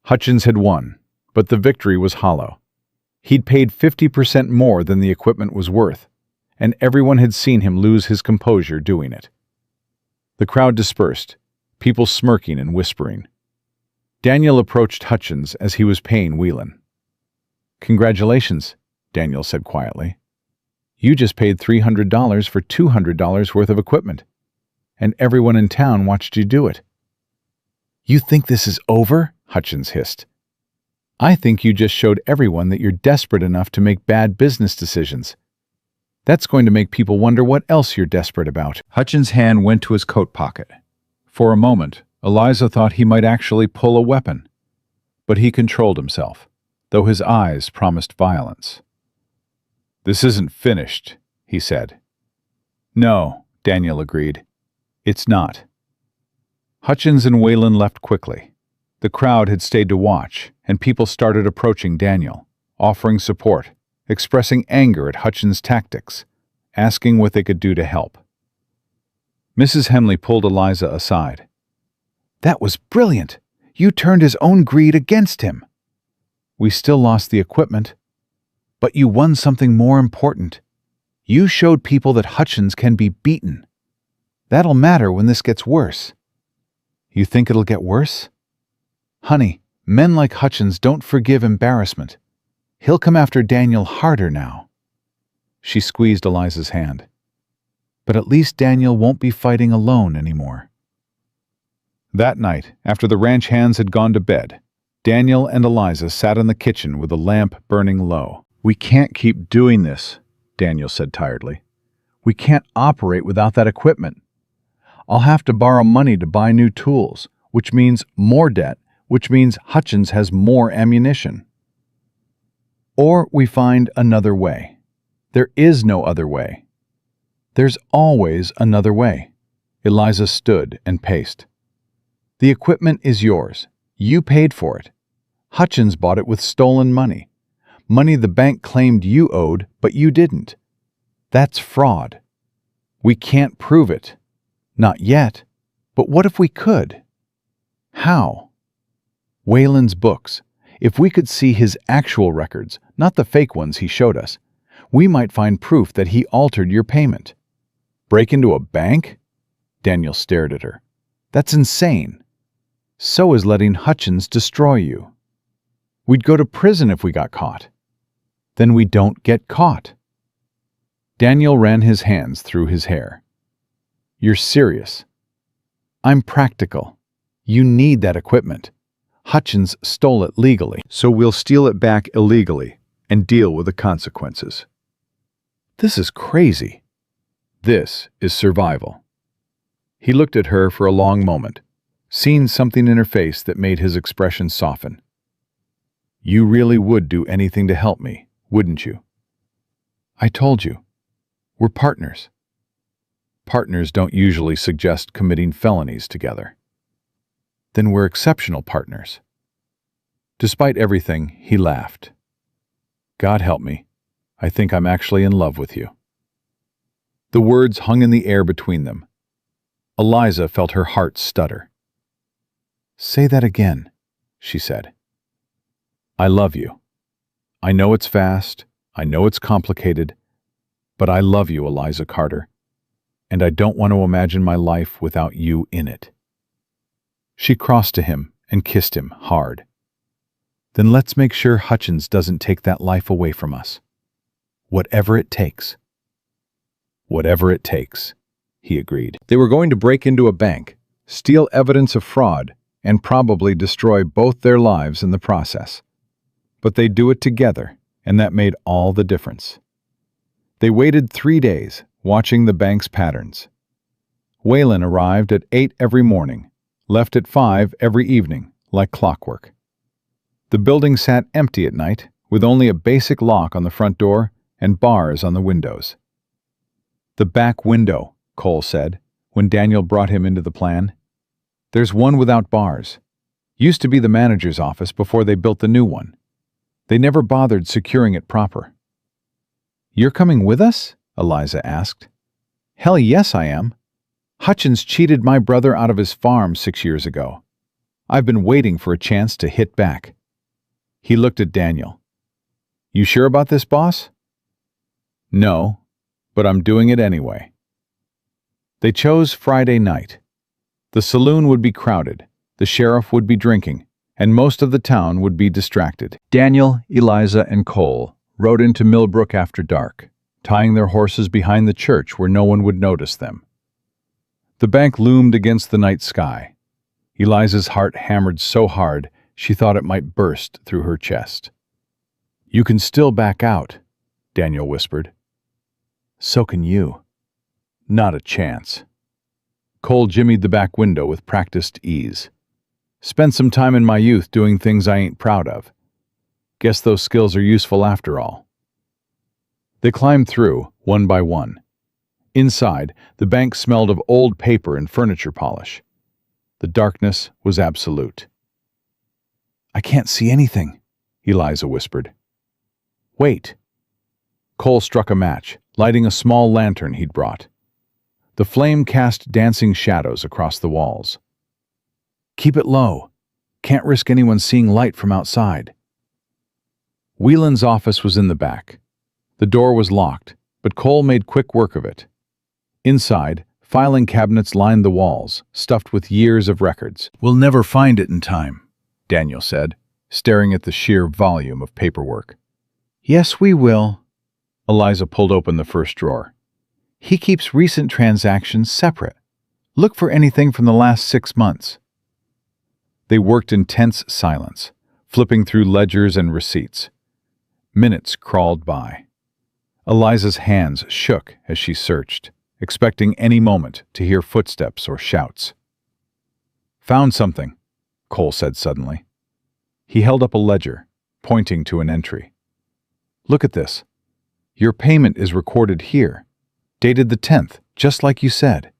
Hutchins had won, but the victory was hollow. He'd paid 50% more than the equipment was worth, and everyone had seen him lose his composure doing it. The crowd dispersed, people smirking and whispering. Daniel approached Hutchins as he was paying Whelan. "Congratulations," Daniel said quietly. "You just paid $300 for $200 worth of equipment, and everyone in town watched you do it." "You think this is over?" Hutchins hissed. "I think you just showed everyone that you're desperate enough to make bad business decisions. That's going to make people wonder what else you're desperate about." Hutchins' hand went to his coat pocket. For a moment, Eliza thought he might actually pull a weapon. But he controlled himself. though his eyes promised violence. "This isn't finished," he said. "No," Daniel agreed. "It's not." Hutchins and Whalen left quickly. The crowd had stayed to watch, and people started approaching Daniel, offering support, expressing anger at Hutchins' tactics, asking what they could do to help. Mrs. Henley pulled Eliza aside. "That was brilliant! You turned his own greed against him." "We still lost the equipment." "But you won something more important. You showed people that Hutchins can be beaten. That'll matter when this gets worse." "You think it'll get worse?" "Honey, men like Hutchins don't forgive embarrassment. He'll come after Daniel harder now." She squeezed Eliza's hand. "But at least Daniel won't be fighting alone anymore." That night, after the ranch hands had gone to bed, Daniel and Eliza sat in the kitchen with the lamp burning low. "We can't keep doing this," Daniel said tiredly. "We can't operate without that equipment. I'll have to borrow money to buy new tools, which means more debt, which means Hutchins has more ammunition. Or we find another way. There is no other way. There's always another way." Eliza stood and paced. "The equipment is yours. You paid for it. Hutchins bought it with stolen money. Money the bank claimed you owed, but you didn't. That's fraud. We can't prove it. Not yet. But what if we could? How? Whalen's books. If we could see his actual records, not the fake ones he showed us, we might find proof that he altered your payment." "Break into a bank?" Daniel stared at her. "That's insane. So is letting Hutchins destroy you. We'd go to prison if we got caught." "Then we don't get caught." Daniel ran his hands through his hair. "You're serious." "I'm practical. You need that equipment. Hutchins stole it legally, so we'll steal it back illegally and deal with the consequences." "This is crazy." "This is survival." He looked at her for a long moment, seeing something in her face that made his expression soften. "You really would do anything to help me, wouldn't you?" "I told you. We're partners." "Partners don't usually suggest committing felonies together." "Then we're exceptional partners." Despite everything, he laughed. "God help me. I think I'm actually in love with you." The words hung in the air between them. Eliza felt her heart stutter. "Say that again," she said. "I love you. I know it's fast, I know it's complicated, but I love you, Eliza Carter, and I don't want to imagine my life without you in it." She crossed to him and kissed him hard. "Then let's make sure Hutchins doesn't take that life away from us. Whatever it takes." "Whatever it takes," he agreed. They were going to break into a bank, steal evidence of fraud, and probably destroy both their lives in the process. But they'd do it together, and that made all the difference. They waited 3 days, watching the bank's patterns. Whalen arrived at 8 every morning, left at 5 every evening, like clockwork. The building sat empty at night, with only a basic lock on the front door and bars on the windows. "The back window," Cole said, when Daniel brought him into the plan. "There's one without bars. Used to be the manager's office before they built the new one. They never bothered securing it proper." "You're coming with us?" Eliza asked. "Hell yes, I am. Hutchins cheated my brother out of his farm 6 years ago. I've been waiting for a chance to hit back." He looked at Daniel. "You sure about this, boss?" "No, but I'm doing it anyway." They chose Friday night. The saloon would be crowded, the sheriff would be drinking, and most of the town would be distracted. Daniel, Eliza, and Cole rode into Millbrook after dark, tying their horses behind the church where no one would notice them. The bank loomed against the night sky. Eliza's heart hammered so hard she thought it might burst through her chest. "You can still back out," Daniel whispered. "So can you." "Not a chance." Cole jimmied the back window with practiced ease. "Spent some time in my youth doing things I ain't proud of. Guess those skills are useful after all. They climbed through, one by one. Inside, the bank smelled of old paper and furniture polish. The darkness was absolute. "I can't see anything," Eliza whispered. "Wait." Cole struck a match, lighting a small lantern he'd brought. The flame cast dancing shadows across the walls. "Keep it low. Can't risk anyone seeing light from outside." Whelan's office was in the back. The door was locked, but Cole made quick work of it. Inside, filing cabinets lined the walls, stuffed with years of records. "We'll never find it in time," Daniel said, staring at the sheer volume of paperwork. "Yes, we will." Eliza pulled open the first drawer. "He keeps recent transactions separate. Look for anything from the last 6 months." They worked in tense silence, flipping through ledgers and receipts. Minutes crawled by. Eliza's hands shook as she searched, expecting any moment to hear footsteps or shouts. "Found something," Cole said suddenly. He held up a ledger, pointing to an entry. "Look at this. Your payment is recorded here, dated the 10th, just like you said.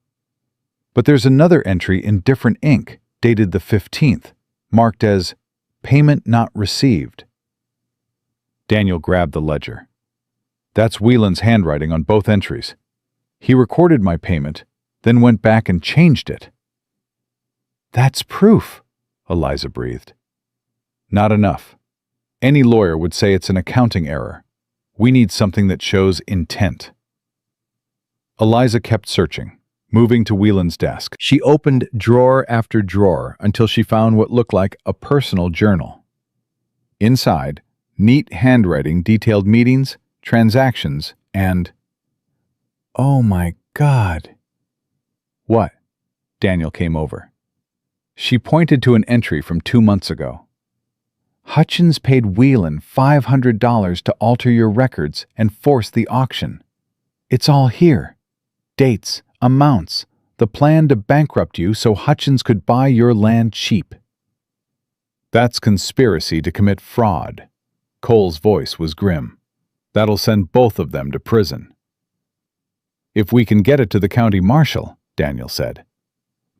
But there's another entry in different ink, dated the 15th, marked as Payment Not Received." Daniel grabbed the ledger. "That's Whelan's handwriting on both entries. He recorded my payment, then went back and changed it." "That's proof," Eliza breathed. "Not enough. Any lawyer would say it's an accounting error. We need something that shows intent." Eliza kept searching, moving to Whelan's desk. She opened drawer after drawer until she found what looked like a personal journal. Inside, neat handwriting detailed meetings, transactions, and... "Oh my God." "What?" Daniel came over. She pointed to an entry from 2 months ago. "Hutchins paid Whelan $500 to alter your records and force the auction. It's all here. Dates, amounts, the plan to bankrupt you so Hutchins could buy your land cheap." "That's conspiracy to commit fraud." Cole's voice was grim. "That'll send both of them to prison." "If we can get it to the county marshal," Daniel said.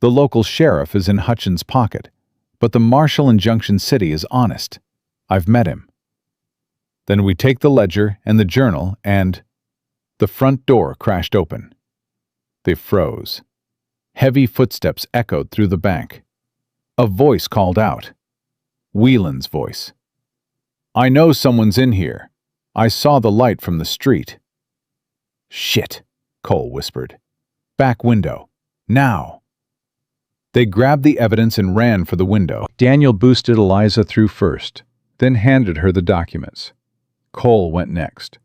"The local sheriff is in Hutchins' pocket, but the marshal in Junction City is honest. I've met him." "Then we take the ledger and the journal and—" The front door crashed open. They froze. Heavy footsteps echoed through the bank. A voice called out. Whelan's voice. "I know someone's in here. I saw the light from the street." "Shit," Cole whispered. "Back window. Now." They grabbed the evidence and ran for the window. Daniel boosted Eliza through first, then handed her the documents. Cole went next.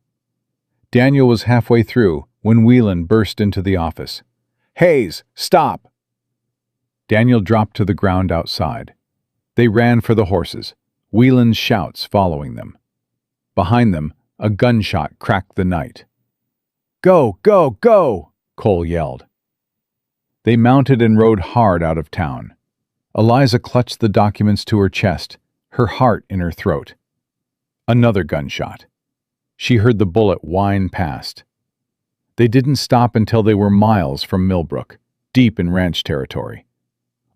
Daniel was halfway through when Whelan burst into the office. "Hayes, stop!" Daniel dropped to the ground outside. They ran for the horses, Whelan's shouts following them. Behind them, a gunshot cracked the night. "Go, go, go!" Cole yelled. They mounted and rode hard out of town. Eliza clutched the documents to her chest, her heart in her throat. Another gunshot. She heard the bullet whine past. They didn't stop until they were miles from Millbrook, deep in ranch territory.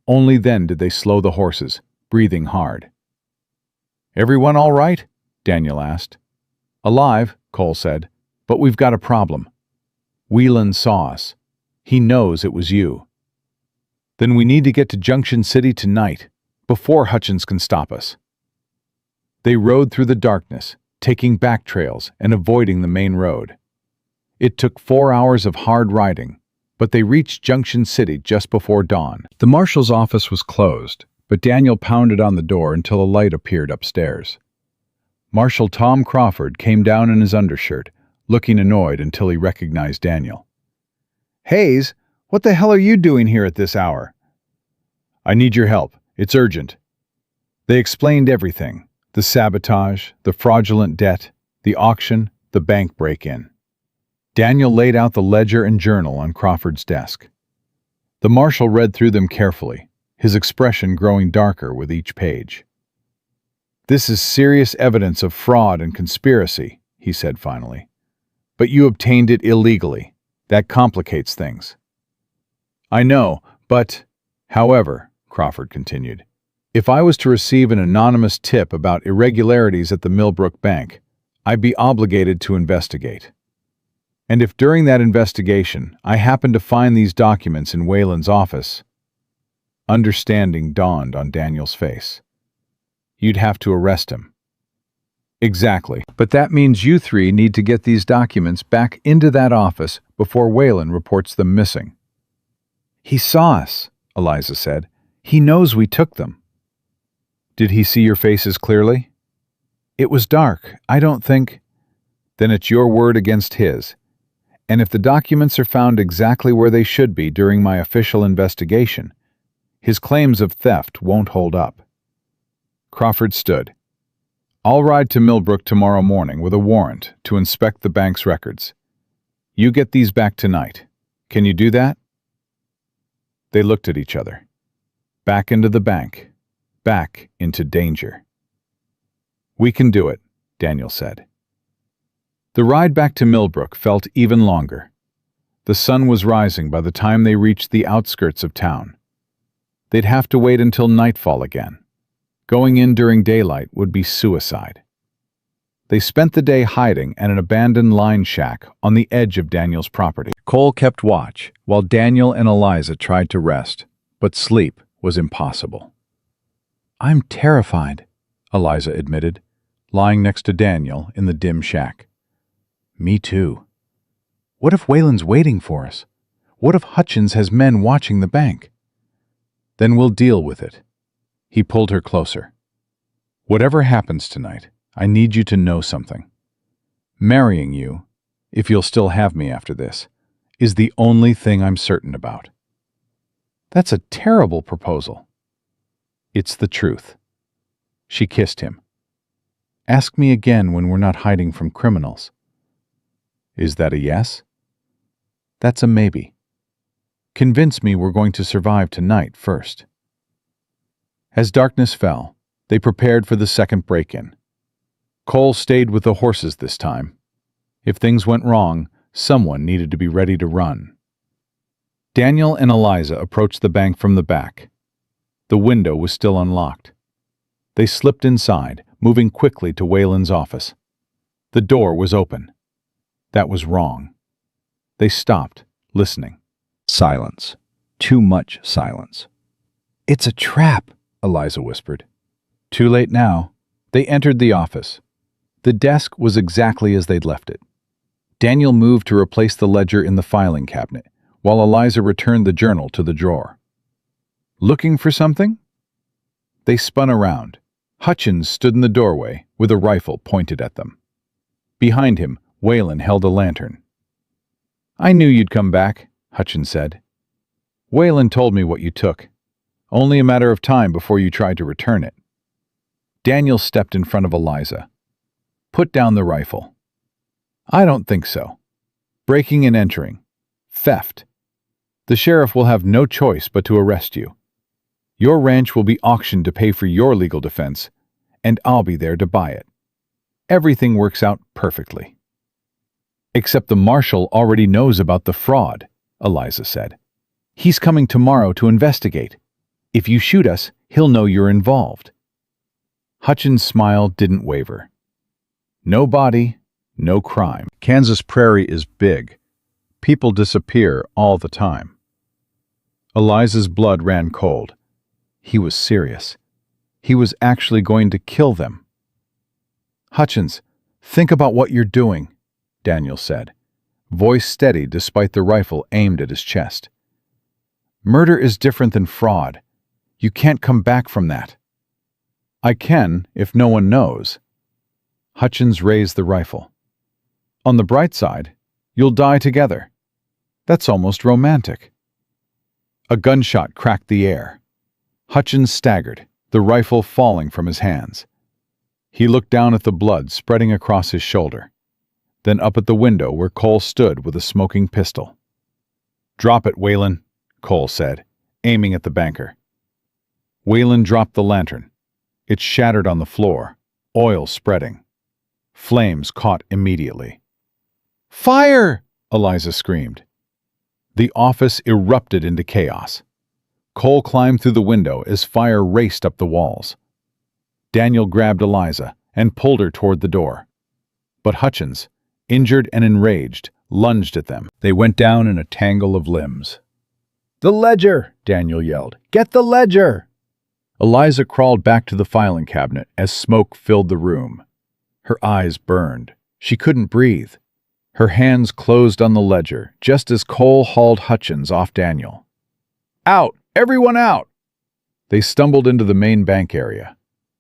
Only then did they slow the horses, breathing hard. "Everyone all right?" Daniel asked. "Alive," Cole said, "but we've got a problem. Whelan saw us. He knows it was you." "Then we need to get to Junction City tonight, before Hutchins can stop us." They rode through the darkness, taking back trails and avoiding the main road. It took 4 hours of hard riding, but they reached Junction City just before dawn. The marshal's office was closed, but Daniel pounded on the door until a light appeared upstairs. Marshal Tom Crawford came down in his undershirt, looking annoyed until he recognized Daniel. "Hayes, what the hell are you doing here at this hour?" "I need your help. It's urgent." They explained everything: the sabotage, the fraudulent debt, the auction, the bank break-in. Daniel laid out the ledger and journal on Crawford's desk. The marshal read through them carefully, his expression growing darker with each page. "This is serious evidence of fraud and conspiracy," he said finally. "But you obtained it illegally. That complicates things." "I know, but—" "However," Crawford continued, "if I was to receive an anonymous tip about irregularities at the Millbrook Bank, I'd be obligated to investigate. And if during that investigation I happen to find these documents in Wayland's office—" Understanding dawned on Daniel's face. "You'd have to arrest him." "Exactly. But that means you three need to get these documents back into that office before Wayland reports them missing." "He saw us," Eliza said. "He knows we took them." "Did he see your faces clearly?" "It was dark. I don't think—" "Then it's your word against his. And if the documents are found exactly where they should be during my official investigation, his claims of theft won't hold up." Crawford stood. "I'll ride to Millbrook tomorrow morning with a warrant to inspect the bank's records. You get these back tonight. Can you do that?" They looked at each other. Back into the bank. Back into danger. "We can do it," Daniel said. The ride back to Millbrook felt even longer. The sun was rising by the time they reached the outskirts of town. They'd have to wait until nightfall again. Going in during daylight would be suicide. They spent the day hiding at an abandoned line shack on the edge of Daniel's property. Cole kept watch while Daniel and Eliza tried to rest, but sleep was impossible. "I'm terrified," Eliza admitted, lying next to Daniel in the dim shack. "Me too. What if Wayland's waiting for us? What if Hutchins has men watching the bank?" "Then we'll deal with it." He pulled her closer. "Whatever happens tonight, I need you to know something. Marrying you, if you'll still have me after this, is the only thing I'm certain about." "That's a terrible proposal." "It's the truth." She kissed him. "Ask me again when we're not hiding from criminals." "Is that a yes?" "That's a maybe. Convince me we're going to survive tonight first." As darkness fell, they prepared for the second break-in. Cole stayed with the horses this time. If things went wrong, someone needed to be ready to run. Daniel and Eliza approached the bank from the back. The window was still unlocked. They slipped inside, moving quickly to Wayland's office. The door was open. That was wrong. They stopped, listening. Silence. Too much silence. "It's a trap," Eliza whispered. Too late now. They entered the office. The desk was exactly as they'd left it. Daniel moved to replace the ledger in the filing cabinet, while Eliza returned the journal to the drawer. "Looking for something?" They spun around. Hutchins stood in the doorway with a rifle pointed at them. Behind him, Wayland held a lantern. "I knew you'd come back," Hutchins said. "Wayland told me what you took. Only a matter of time before you tried to return it." Daniel stepped in front of Eliza. "Put down the rifle." "I don't think so. Breaking and entering. Theft. The sheriff will have no choice but to arrest you. Your ranch will be auctioned to pay for your legal defense, and I'll be there to buy it. Everything works out perfectly." "Except the marshal already knows about the fraud," Eliza said. "He's coming tomorrow to investigate. If you shoot us, he'll know you're involved." Hutchins' smile didn't waver. "No body, no crime. Kansas Prairie is big. People disappear all the time." Eliza's blood ran cold. He was serious. He was actually going to kill them. "Hutchins, think about what you're doing," Daniel said, voice steady despite the rifle aimed at his chest. "Murder is different than fraud. You can't come back from that." "I can, if no one knows." Hutchins raised the rifle. "On the bright side, you'll die together. That's almost romantic." A gunshot cracked the air. Hutchins staggered, the rifle falling from his hands. He looked down at the blood spreading across his shoulder, then up at the window where Cole stood with a smoking pistol. "Drop it, Wayland," Cole said, aiming at the banker. Wayland dropped the lantern. It shattered on the floor, Oil spreading. Flames caught immediately. "Fire!" Eliza screamed. The office erupted into chaos. Cole climbed through the window as fire raced up the walls. Daniel grabbed Eliza and pulled her toward the door. But Hutchins, injured and enraged, lunged at them. They went down in a tangle of limbs. "The ledger!" Daniel yelled. "Get the ledger!" Eliza crawled back to the filing cabinet as smoke filled the room. Her eyes burned. She couldn't breathe. Her hands closed on the ledger just as Cole hauled Hutchins off Daniel. "Out! Everyone out!" They stumbled into the main bank area.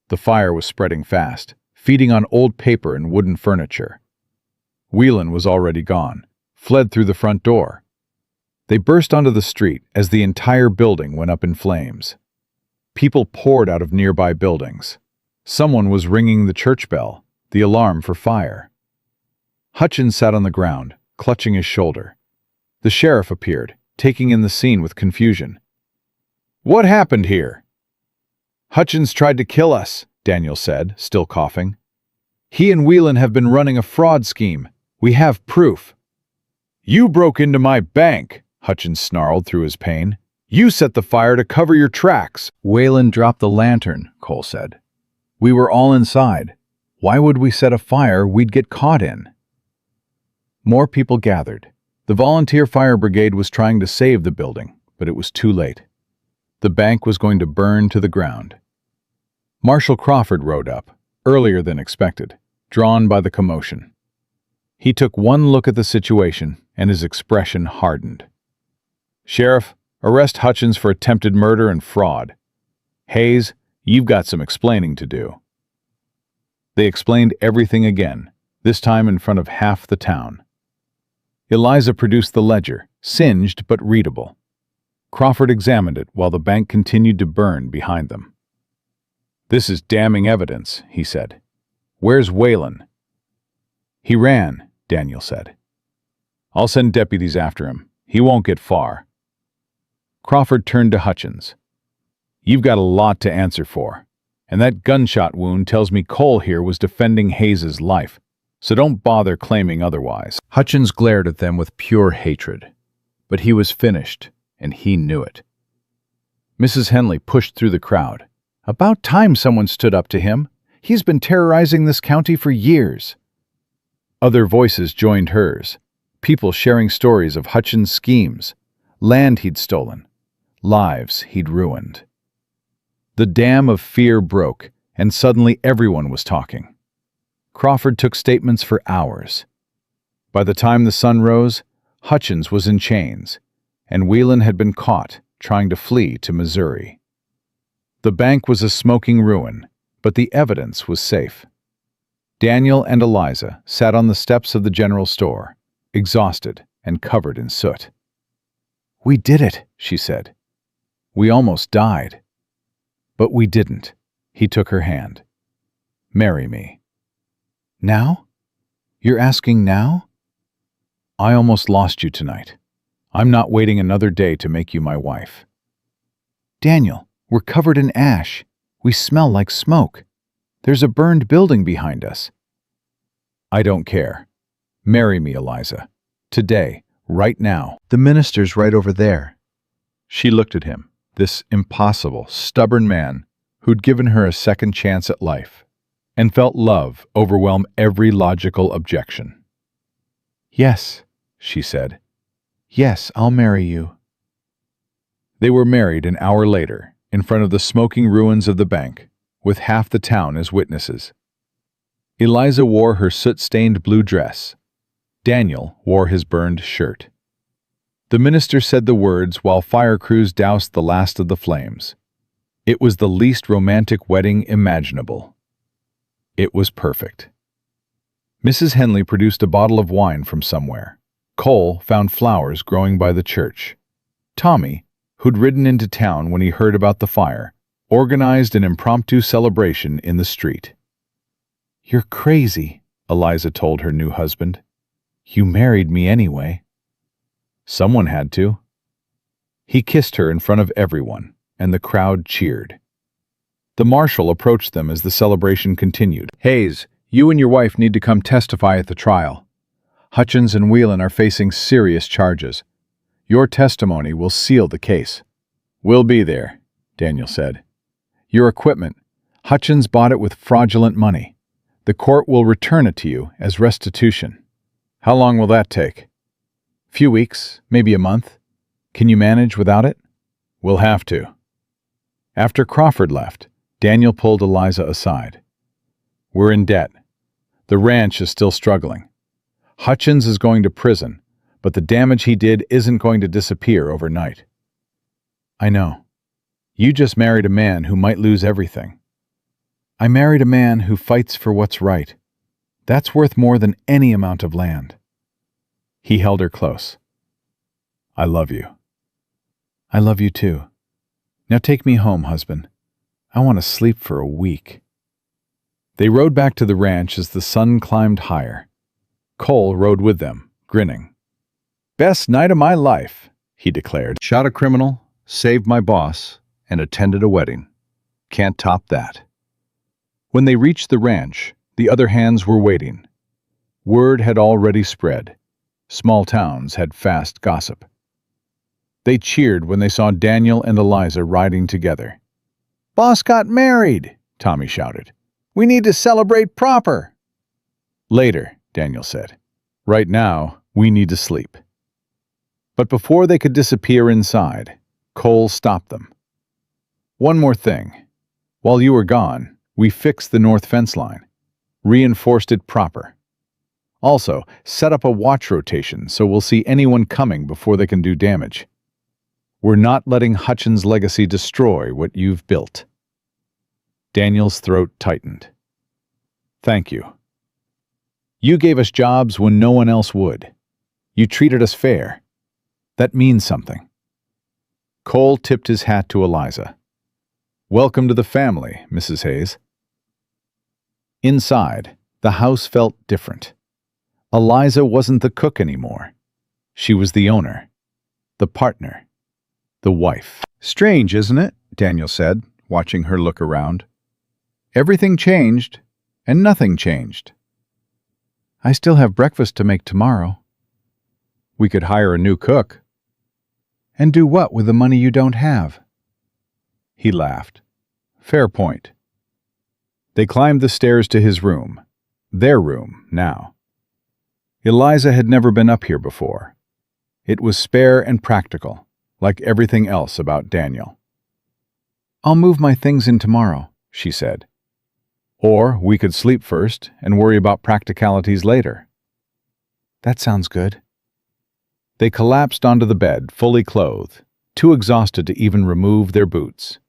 The fire was spreading fast, feeding on old paper and wooden furniture. Whelan was already gone, fled through the front door. They burst onto the street as the entire building went up in flames. People poured out of nearby buildings. Someone was ringing the church bell, the alarm for fire. Hutchins sat on the ground, clutching his shoulder. The sheriff appeared, taking in the scene with confusion. "What happened here?" "Hutchins tried to kill us," Daniel said, still coughing. "He and Whelan have been running a fraud scheme. We have proof." "You broke into my bank," Hutchins snarled through his pain. "You set the fire to cover your tracks." "Whelan dropped the lantern," Cole said. "We were all inside. Why would we set a fire we'd get caught in?" More people gathered. The volunteer fire brigade was trying to save the building, but it was too late. The bank was going to burn to the ground. Marshal Crawford rode up, earlier than expected, drawn by the commotion. He took one look at the situation, and his expression hardened. "Sheriff, arrest Hutchins for attempted murder and fraud. Hayes, you've got some explaining to do." They explained everything again, this time in front of half the town. Eliza produced the ledger, singed but readable. Crawford examined it while the bank continued to burn behind them. "This is damning evidence," he said. "Where's Whelan?" "He ran," Daniel said. "I'll send deputies after him. He won't get far." Crawford turned to Hutchins. "You've got a lot to answer for, and that gunshot wound tells me Cole here was defending Hayes's life, so don't bother claiming otherwise." Hutchins glared at them with pure hatred. But he was finished, and he knew it. Mrs. Henley pushed through the crowd. "About time someone stood up to him. He's been terrorizing this county for years." Other voices joined hers, people sharing stories of Hutchins' schemes, land he'd stolen, lives he'd ruined. The dam of fear broke, and suddenly everyone was talking. Crawford took statements for hours. By the time the sun rose, Hutchins was in chains, and Whelan had been caught trying to flee to Missouri. The bank was a smoking ruin, but the evidence was safe. Daniel and Eliza sat on the steps of the general store, exhausted and covered in soot. "We did it," she said. "We almost died." "But we didn't." He took her hand. "Marry me." "Now? You're asking now?" "I almost lost you tonight. I'm not waiting another day to make you my wife." "Daniel, we're covered in ash. We smell like smoke. There's a burned building behind us." "I don't care. Marry me, Eliza. Today, right now." "The minister's right over there." She looked at him, this impossible, stubborn man who'd given her a second chance at life, and felt love overwhelm every logical objection. "Yes," she said. "Yes, I'll marry you." They were married an hour later, in front of the smoking ruins of the bank, with half the town as witnesses. Eliza wore her soot-stained blue dress. Daniel wore his burned shirt. The minister said the words while fire crews doused the last of the flames. It was the least romantic wedding imaginable. It was perfect. Mrs. Henley produced a bottle of wine from somewhere. Cole found flowers growing by the church. Tommy, who'd ridden into town when he heard about the fire, organized an impromptu celebration in the street. "You're crazy," Eliza told her new husband. "You married me anyway." "Someone had to." He kissed her in front of everyone, and the crowd cheered. The marshal approached them as the celebration continued. Hayes, you and your wife need to come testify at the trial. Hutchins and Whelan are facing serious charges. Your testimony will seal the case. We'll be there, Daniel said. Your equipment, Hutchins bought it with fraudulent money. The court will return it to you as restitution. How long will that take? Few weeks, maybe a month. Can you manage without it? We'll have to. After Crawford left, Daniel pulled Eliza aside. We're in debt. The ranch is still struggling. Hutchins is going to prison, but the damage he did isn't going to disappear overnight. I know. You just married a man who might lose everything. I married a man who fights for what's right. That's worth more than any amount of land. He held her close. I love you. I love you too. Now take me home, husband. I want to sleep for a week. They rode back to the ranch as the sun climbed higher. Cole rode with them, grinning. Best night of my life, he declared. Shot a criminal, saved my boss, and attended a wedding. Can't top that. When they reached the ranch, the other hands were waiting. Word had already spread. Small towns had fast gossip. They cheered when they saw Daniel and Eliza riding together. Boss got married, Tommy shouted. We need to celebrate proper. Later, Daniel said. Right now, we need to sleep. But before they could disappear inside, Cole stopped them. One more thing. While you were gone, we fixed the north fence line, reinforced it proper. Also, set up a watch rotation so we'll see anyone coming before they can do damage. We're not letting Hutchins' legacy destroy what you've built. Daniel's throat tightened. Thank you. You gave us jobs when no one else would. You treated us fair. That means something. Cole tipped his hat to Eliza. Welcome to the family, Mrs. Hayes. Inside, the house felt different. Eliza wasn't the cook anymore. She was the owner, the partner, the wife. Strange, isn't it? Daniel said, watching her look around. Everything changed, and nothing changed. I still have breakfast to make tomorrow. We could hire a new cook. And do what with the money you don't have? He laughed. Fair point. They climbed the stairs to his room. Their room, now. Eliza had never been up here before. It was spare and practical, like everything else about Daniel. I'll move my things in tomorrow, she said. Or we could sleep first and worry about practicalities later. That sounds good. They collapsed onto the bed, fully clothed, too exhausted to even remove their boots.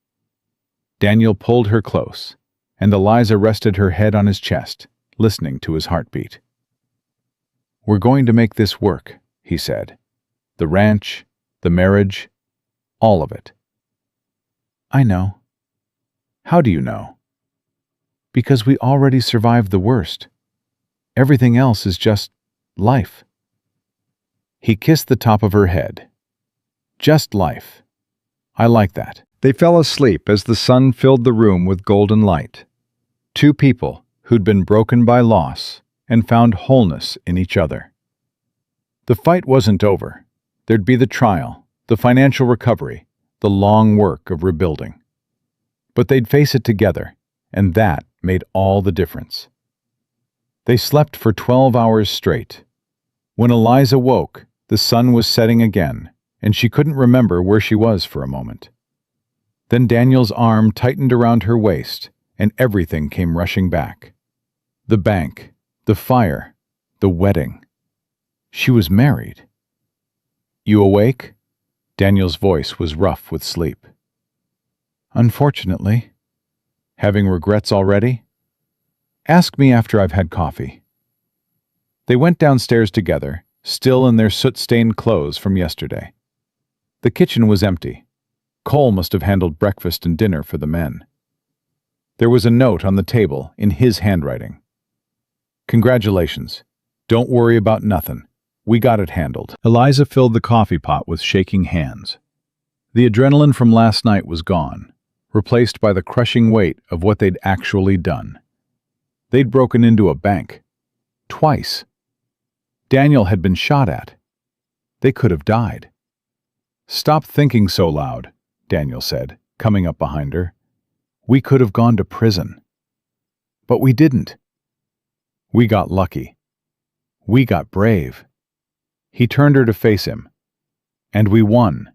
Daniel pulled her close, and Eliza rested her head on his chest, listening to his heartbeat. We're going to make this work, he said. The ranch, the marriage, all of it. I know. How do you know? Because we already survived the worst. Everything else is just life. He kissed the top of her head. Just life. I like that. They fell asleep as the sun filled the room with golden light. Two people who'd been broken by loss and found wholeness in each other. The fight wasn't over. There'd be the trial, the financial recovery, the long work of rebuilding. But they'd face it together, and that made all the difference. They slept for 12 hours straight. When Eliza woke, the sun was setting again, and she couldn't remember where she was for a moment. Then Daniel's arm tightened around her waist, and everything came rushing back. The bank, the fire, the wedding. She was married. You awake? Daniel's voice was rough with sleep. Unfortunately. Having regrets already? Ask me after I've had coffee. They went downstairs together, still in their soot-stained clothes from yesterday. The kitchen was empty. Cole must have handled breakfast and dinner for the men. There was a note on the table in his handwriting. Congratulations. Don't worry about nothing. We got it handled. Eliza filled the coffee pot with shaking hands. The adrenaline from last night was gone. replaced by the crushing weight of what they'd actually done. They'd broken into a bank. Twice. Daniel had been shot at. They could have died. "Stop thinking so loud," Daniel said, coming up behind her. "We could have gone to prison. But we didn't. We got lucky. We got brave." He turned her to face him. "And we won.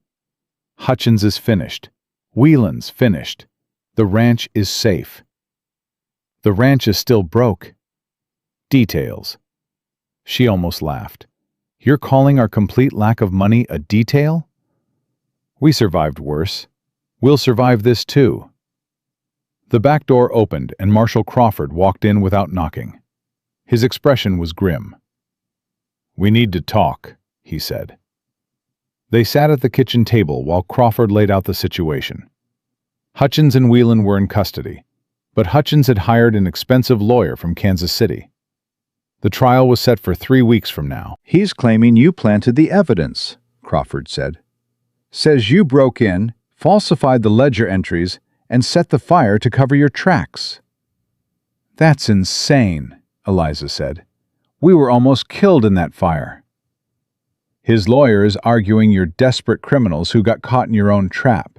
Hutchins is finished. Whelan's finished. The ranch is safe." "The ranch is still broke." "Details." She almost laughed. "You're calling our complete lack of money a detail? We survived worse. We'll survive this too." The back door opened and Marshal Crawford walked in without knocking. His expression was grim. "We need to talk," he said. They sat at the kitchen table while Crawford laid out the situation. Hutchins and Whelan were in custody, but Hutchins had hired an expensive lawyer from Kansas City. The trial was set for 3 weeks from now. "He's claiming you planted the evidence," Crawford said. "Says you broke in, falsified the ledger entries, and set the fire to cover your tracks." "That's insane," Eliza said. "We were almost killed in that fire." "His lawyer is arguing you're desperate criminals who got caught in your own trap.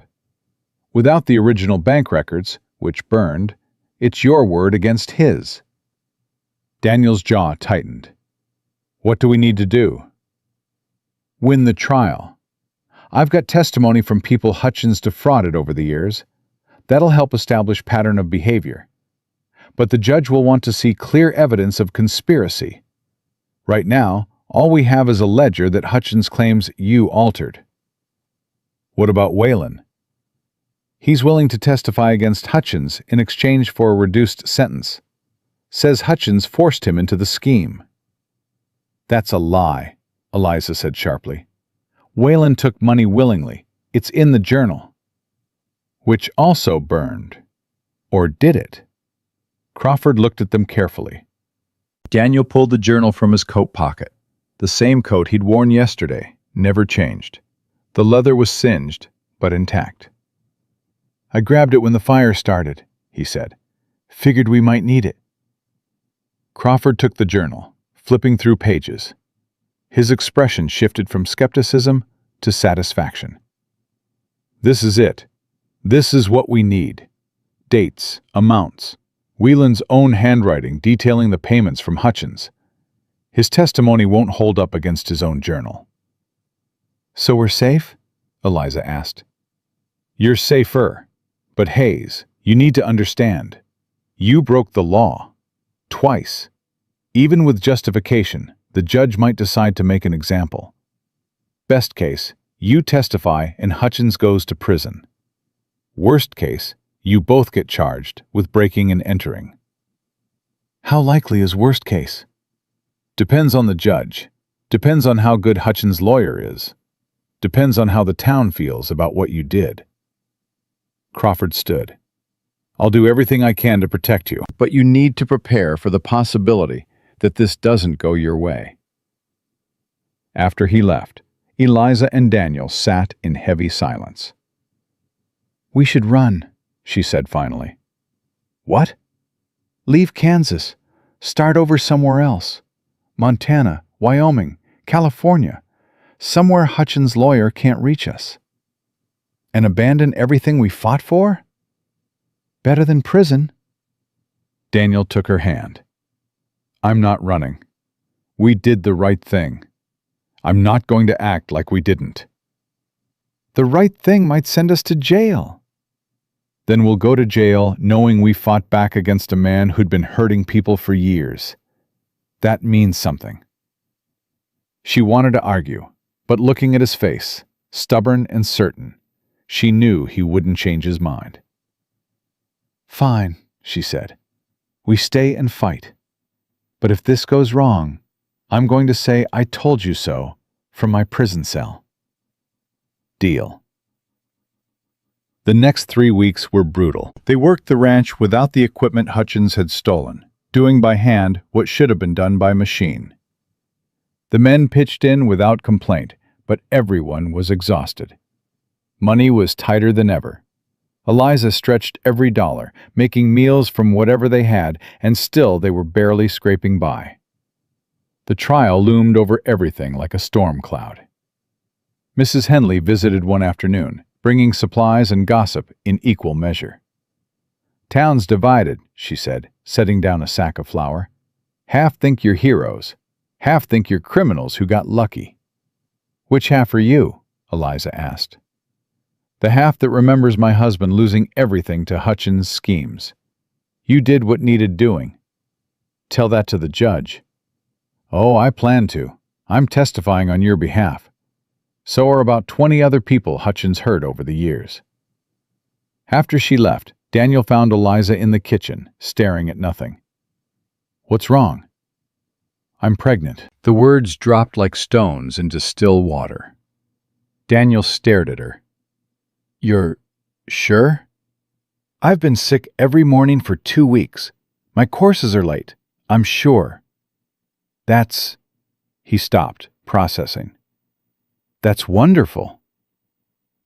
Without the original bank records, which burned, it's your word against his." Daniel's jaw tightened. "What do we need to do?" "Win the trial. I've got testimony from people Hutchins defrauded over the years. That'll help establish pattern of behavior. But the judge will want to see clear evidence of conspiracy. Right now, all we have is a ledger that Hutchins claims you altered." "What about Whelan?" "He's willing to testify against Hutchins in exchange for a reduced sentence. Says Hutchins forced him into the scheme." "That's a lie," Eliza said sharply. "Whelan took money willingly. It's in the journal." "Which also burned. Or did it?" Crawford looked at them carefully. Daniel pulled the journal from his coat pocket. The same coat he'd worn yesterday, never changed. The leather was singed, but intact. "I grabbed it when the fire started," he said. "Figured we might need it." Crawford took the journal, flipping through pages. His expression shifted from skepticism to satisfaction. "This is it. This is what we need. Dates, amounts, Whelan's own handwriting detailing the payments from Hutchins. His testimony won't hold up against his own journal." "So we're safe?" Eliza asked. "You're safer. But Hayes, you need to understand. You broke the law. Twice. Even with justification, the judge might decide to make an example. Best case, you testify and Hutchins goes to prison. Worst case, you both get charged with breaking and entering." "How likely is worst case?" "Depends on the judge. Depends on how good Hutchins' lawyer is. Depends on how the town feels about what you did." Crawford stood. "I'll do everything I can to protect you, but you need to prepare for the possibility that this doesn't go your way." After he left, Eliza and Daniel sat in heavy silence. "We should run," she said finally. "What?" "Leave Kansas. Start over somewhere else. Montana, Wyoming, California. Somewhere Hutchins' lawyer can't reach us." "And abandon everything we fought for?" "Better than prison." Daniel took her hand. "I'm not running. We did the right thing. I'm not going to act like we didn't." "The right thing might send us to jail." "Then we'll go to jail knowing we fought back against a man who'd been hurting people for years. That means something." She wanted to argue, but looking at his face, stubborn and certain, she knew he wouldn't change his mind. "Fine," she said. "We stay and fight. But if this goes wrong, I'm going to say I told you so from my prison cell." Deal. The next 3 weeks were brutal. They worked the ranch without the equipment Hutchins had stolen, doing by hand what should have been done by machine. The men pitched in without complaint, but everyone was exhausted. Money was tighter than ever. Eliza stretched every dollar, making meals from whatever they had, and still they were barely scraping by. The trial loomed over everything like a storm cloud. Mrs. Henley visited one afternoon, bringing supplies and gossip in equal measure. "Town's divided," she said, setting down a sack of flour. "Half think you're heroes. Half think you're criminals who got lucky." "Which half are you?" Eliza asked. "The half that remembers my husband losing everything to Hutchins' schemes. You did what needed doing." "Tell that to the judge." "Oh, I plan to. I'm testifying on your behalf. So are about 20 other people Hutchins hurt over the years." After she left, Daniel found Eliza in the kitchen, staring at nothing. "What's wrong?" "I'm pregnant." The words dropped like stones into still water. Daniel stared at her. "You're sure?" "I've been sick every morning for 2 weeks. My courses are late. I'm sure." "That's..." He stopped, processing. "That's wonderful."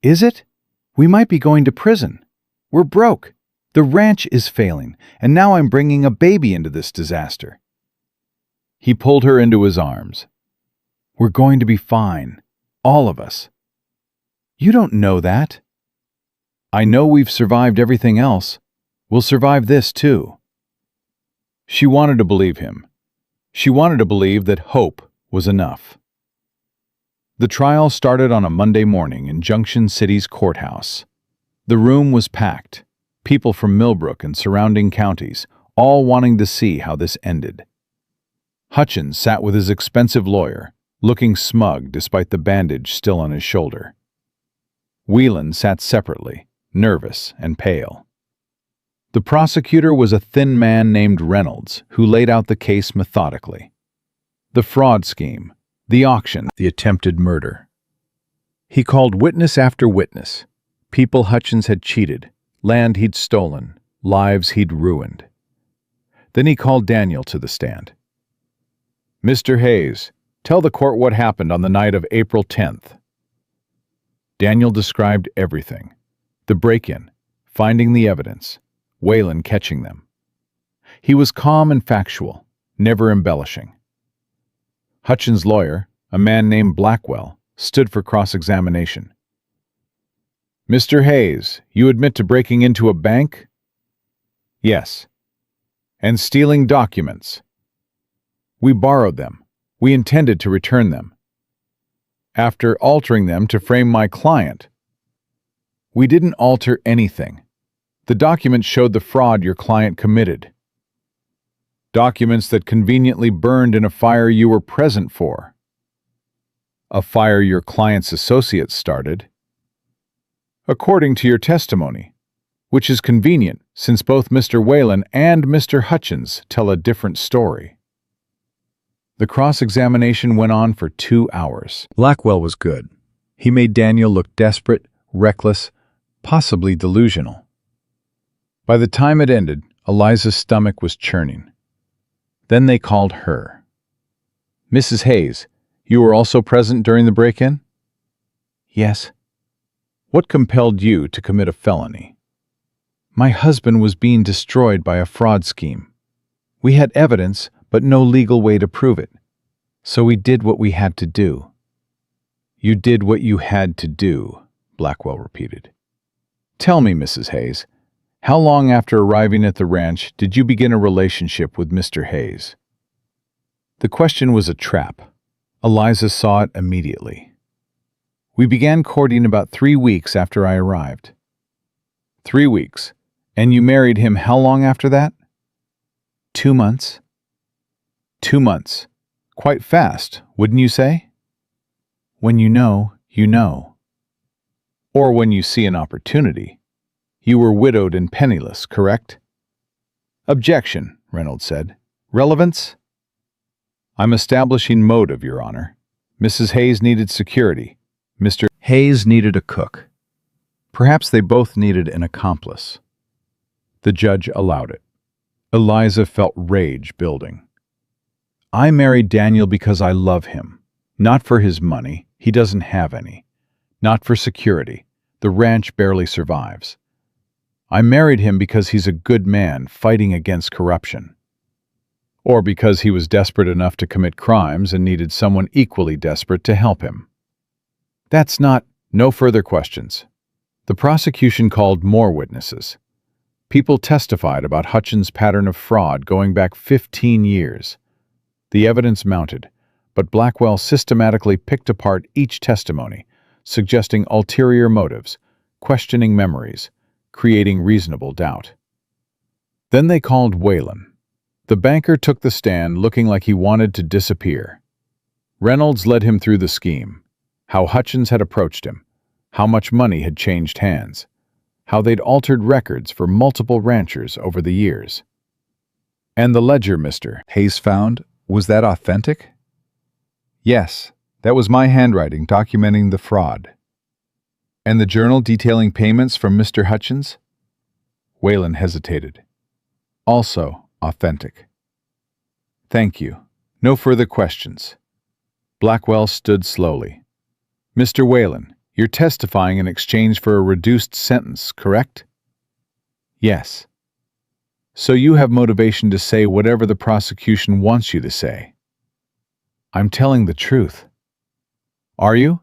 "Is it? We might be going to prison. We're broke. The ranch is failing, and now I'm bringing a baby into this disaster." He pulled her into his arms. "We're going to be fine. All of us." "You don't know that." "I know we've survived everything else. We'll survive this too." She wanted to believe him. She wanted to believe that hope was enough. The trial started on a Monday morning in Junction City's courthouse. The room was packed, people from Millbrook and surrounding counties, all wanting to see how this ended. Hutchins sat with his expensive lawyer, looking smug despite the bandage still on his shoulder. Whelan sat separately, nervous and pale. The prosecutor was a thin man named Reynolds, who laid out the case methodically. The fraud scheme, the auction, the attempted murder. He called witness after witness, people Hutchins had cheated, land he'd stolen, lives he'd ruined. Then he called Daniel to the stand. "Mr. Hayes, tell the court what happened on the night of April 10th. Daniel described everything. The break-in, finding the evidence, Whelan catching them. He was calm and factual, never embellishing. Hutchins' lawyer, a man named Blackwell, stood for cross-examination. "Mr. Hayes, you admit to breaking into a bank?" "Yes." "And stealing documents?" "We borrowed them. We intended to return them." "After altering them to frame my client?" "We didn't alter anything. The documents showed the fraud your client committed." "Documents that conveniently burned in a fire you were present for." "A fire your client's associates started." "According to your testimony, which is convenient since both Mr. Whelan and Mr. Hutchins tell a different story." The cross-examination went on for 2 hours. Blackwell was good. He made Daniel look desperate, reckless, possibly delusional. By the time it ended, Eliza's stomach was churning. Then they called her. "Mrs. Hayes, you were also present during the break-in?" "Yes." "What compelled you to commit a felony?" "My husband was being destroyed by a fraud scheme. We had evidence, but no legal way to prove it. So we did what we had to do." "You did what you had to do," Blackwell repeated. "Tell me, Mrs. Hayes, how long after arriving at the ranch did you begin a relationship with Mr. Hayes?" The question was a trap. Eliza saw it immediately. "We began courting about 3 weeks after I arrived." 3 weeks. And you married him how long after that?" 2 months. 2 months. Quite fast, wouldn't you say? When you know, you know. Or when you see an opportunity. You were widowed and penniless, correct? "Objection," Reynolds said. "Relevance?" "I'm establishing motive, Your Honor. Mrs. Hayes needed security. Mr. Hayes needed a cook. Perhaps they both needed an accomplice." The judge allowed it. Eliza felt rage building. "I married Daniel because I love him. Not for his money. He doesn't have any. Not for security. The ranch barely survives. I married him because he's a good man fighting against corruption. Or because he was desperate enough to commit crimes and needed someone equally desperate to help him. That's not... No further questions. The prosecution called more witnesses. People testified about Hutchins' pattern of fraud going back 15 years. The evidence mounted, but Blackwell systematically picked apart each testimony, suggesting ulterior motives, questioning memories, creating reasonable doubt. Then they called Whalen. The banker took the stand looking like he wanted to disappear. Reynolds led him through the scheme, how Hutchins had approached him, how much money had changed hands, how they'd altered records for multiple ranchers over the years. And the ledger Mr. Hayes found, was that authentic? Yes, that was my handwriting documenting the fraud. And the journal detailing payments from Mr. Hutchins? Whalen hesitated. Also authentic. Thank you. No further questions. Blackwell stood slowly. Mr. Whalen, you're testifying in exchange for a reduced sentence, correct? Yes. So you have motivation to say whatever the prosecution wants you to say. I'm telling the truth. Are you?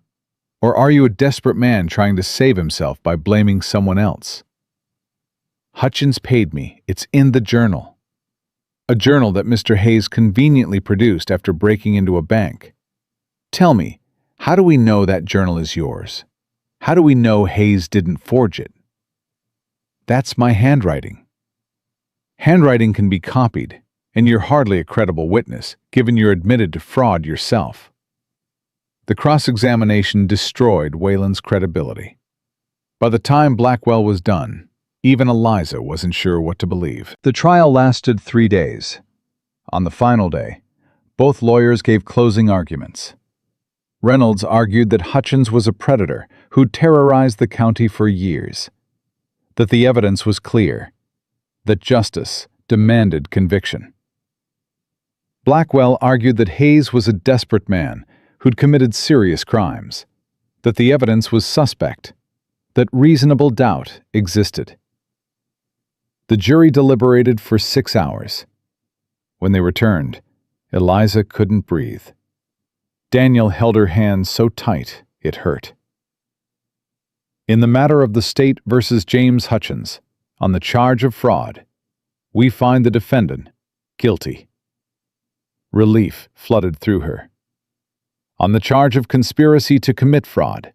Or are you a desperate man trying to save himself by blaming someone else? Hutchins paid me. It's in the journal. A journal that Mr. Hayes conveniently produced after breaking into a bank. Tell me, how do we know that journal is yours? How do we know Hayes didn't forge it? That's my handwriting. Handwriting can be copied, and you're hardly a credible witness, given you're admitted to fraud yourself. The cross-examination destroyed Whalen's credibility. By the time Blackwell was done, even Eliza wasn't sure what to believe. The trial lasted 3 days. On the final day, both lawyers gave closing arguments. Reynolds argued that Hutchins was a predator who'd terrorized the county for years, that the evidence was clear, that justice demanded conviction. Blackwell argued that Hayes was a desperate man who'd committed serious crimes, that the evidence was suspect, that reasonable doubt existed. The jury deliberated for 6 hours. When they returned, Eliza couldn't breathe. Daniel held her hand so tight it hurt. In the matter of the state versus James Hutchins, on the charge of fraud, we find the defendant guilty. Relief flooded through her. On the charge of conspiracy to commit fraud,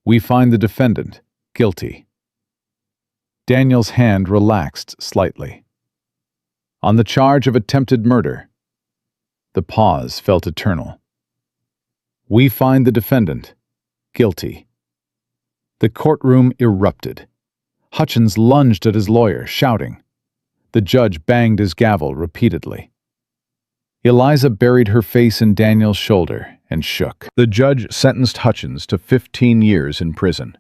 we find the defendant guilty. Daniel's hand relaxed slightly. On the charge of attempted murder, the pause felt eternal. We find the defendant guilty. The courtroom erupted. Hutchins lunged at his lawyer, shouting. The judge banged his gavel repeatedly. Eliza buried her face in Daniel's shoulder and shook. The judge sentenced Hutchins to 15 years in prison.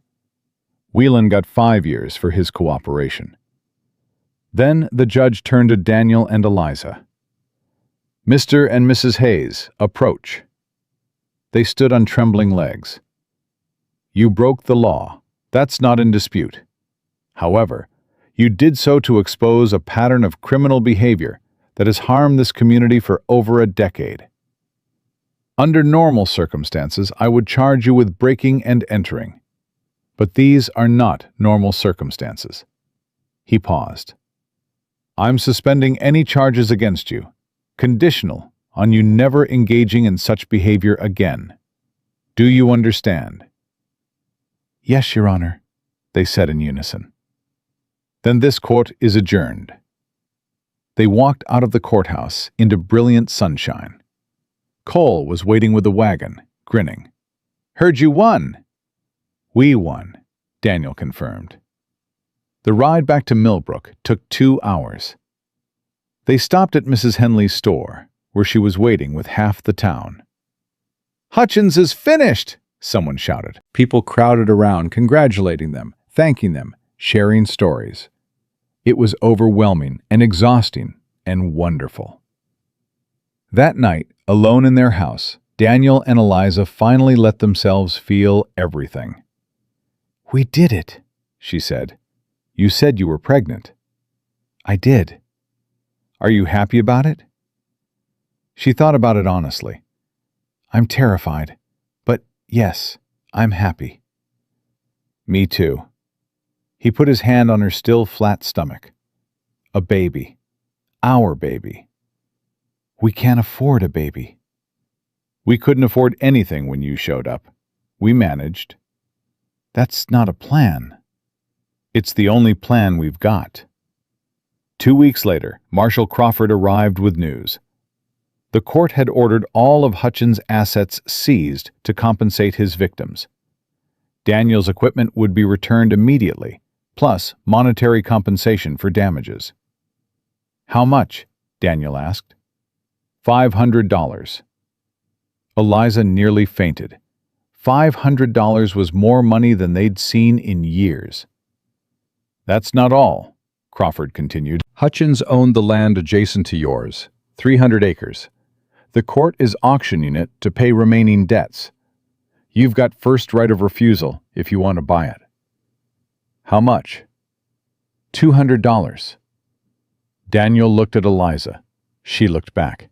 Whelan got 5 years for his cooperation. Then the judge turned to Daniel and Eliza. Mr. and Mrs. Hayes, approach. They stood on trembling legs. You broke the law. That's not in dispute. However, you did so to expose a pattern of criminal behavior that has harmed this community for over a decade. Under normal circumstances, I would charge you with breaking and entering. But these are not normal circumstances. He paused. I'm suspending any charges against you, conditional on you never engaging in such behavior again. Do you understand? Yes, Your Honor, they said in unison. Then this court is adjourned. They walked out of the courthouse into brilliant sunshine. Cole was waiting with the wagon, grinning. Heard you won. We won, Daniel confirmed. The ride back to Millbrook took 2 hours. They stopped at Mrs. Henley's store, where she was waiting with half the town. Hutchins is finished, someone shouted. People crowded around, congratulating them, thanking them, sharing stories. It was overwhelming and exhausting and wonderful. That night, alone in their house, Daniel and Eliza finally let themselves feel everything. We did it, she said. You said you were pregnant. I did. Are you happy about it? She thought about it honestly. I'm terrified, but yes, I'm happy. Me too. He put his hand on her still flat stomach. A baby. Our baby. We can't afford a baby. We couldn't afford anything when you showed up. We managed. That's not a plan. It's the only plan we've got. 2 weeks later, Marshal Crawford arrived with news. The court had ordered all of Hutchins' assets seized to compensate his victims. Daniel's equipment would be returned immediately, plus monetary compensation for damages. How much? Daniel asked. $500. Eliza nearly fainted. $500 was more money than they'd seen in years. That's not all, Crawford continued. Hutchins owned the land adjacent to yours, 300 acres. The court is auctioning it to pay remaining debts. You've got first right of refusal if you want to buy it. How much? $200. Daniel looked at Eliza. She looked back.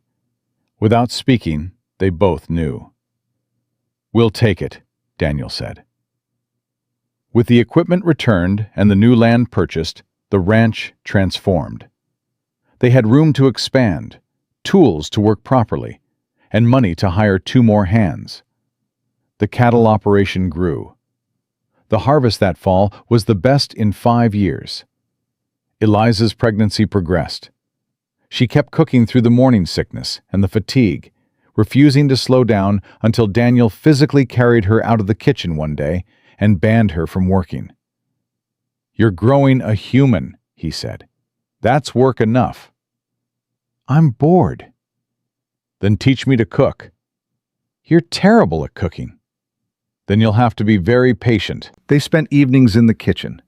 Without speaking, they both knew. We'll take it, Daniel said. With the equipment returned and the new land purchased, the ranch transformed. They had room to expand, tools to work properly, and money to hire 2 more hands. The cattle operation grew. The harvest that fall was the best in 5 years. Eliza's pregnancy progressed. She kept cooking through the morning sickness and the fatigue, refusing to slow down until Daniel physically carried her out of the kitchen one day and banned her from working. You're growing a human, he said. That's work enough. I'm bored. Then teach me to cook. You're terrible at cooking. Then you'll have to be very patient. They spent evenings in the kitchen,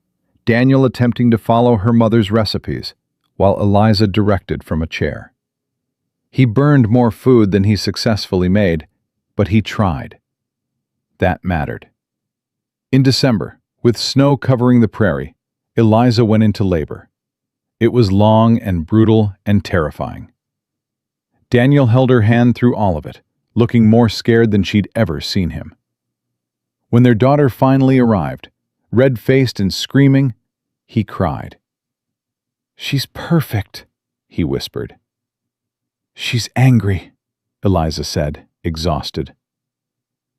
Daniel attempting to follow her mother's recipes, while Eliza directed from a chair. He burned more food than he successfully made, but he tried. That mattered. In December, with snow covering the prairie, Eliza went into labor. It was long and brutal and terrifying. Daniel held her hand through all of it, looking more scared than she'd ever seen him. When their daughter finally arrived, red-faced and screaming, he cried. She's perfect, he whispered. She's angry, Eliza said, exhausted.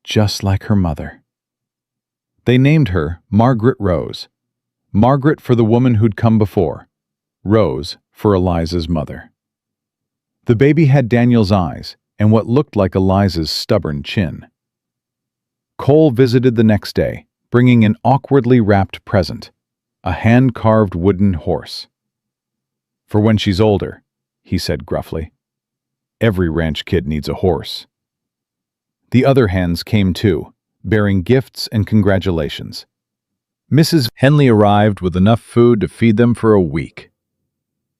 Just like her mother. They named her Margaret Rose. Margaret for the woman who'd come before. Rose for Eliza's mother. The baby had Daniel's eyes and what looked like Eliza's stubborn chin. Cole visited the next day, bringing an awkwardly wrapped present, a hand-carved wooden horse. For when she's older, he said gruffly. Every ranch kid needs a horse. The other hands came too, bearing gifts and congratulations. Mrs. Henley arrived with enough food to feed them for a week.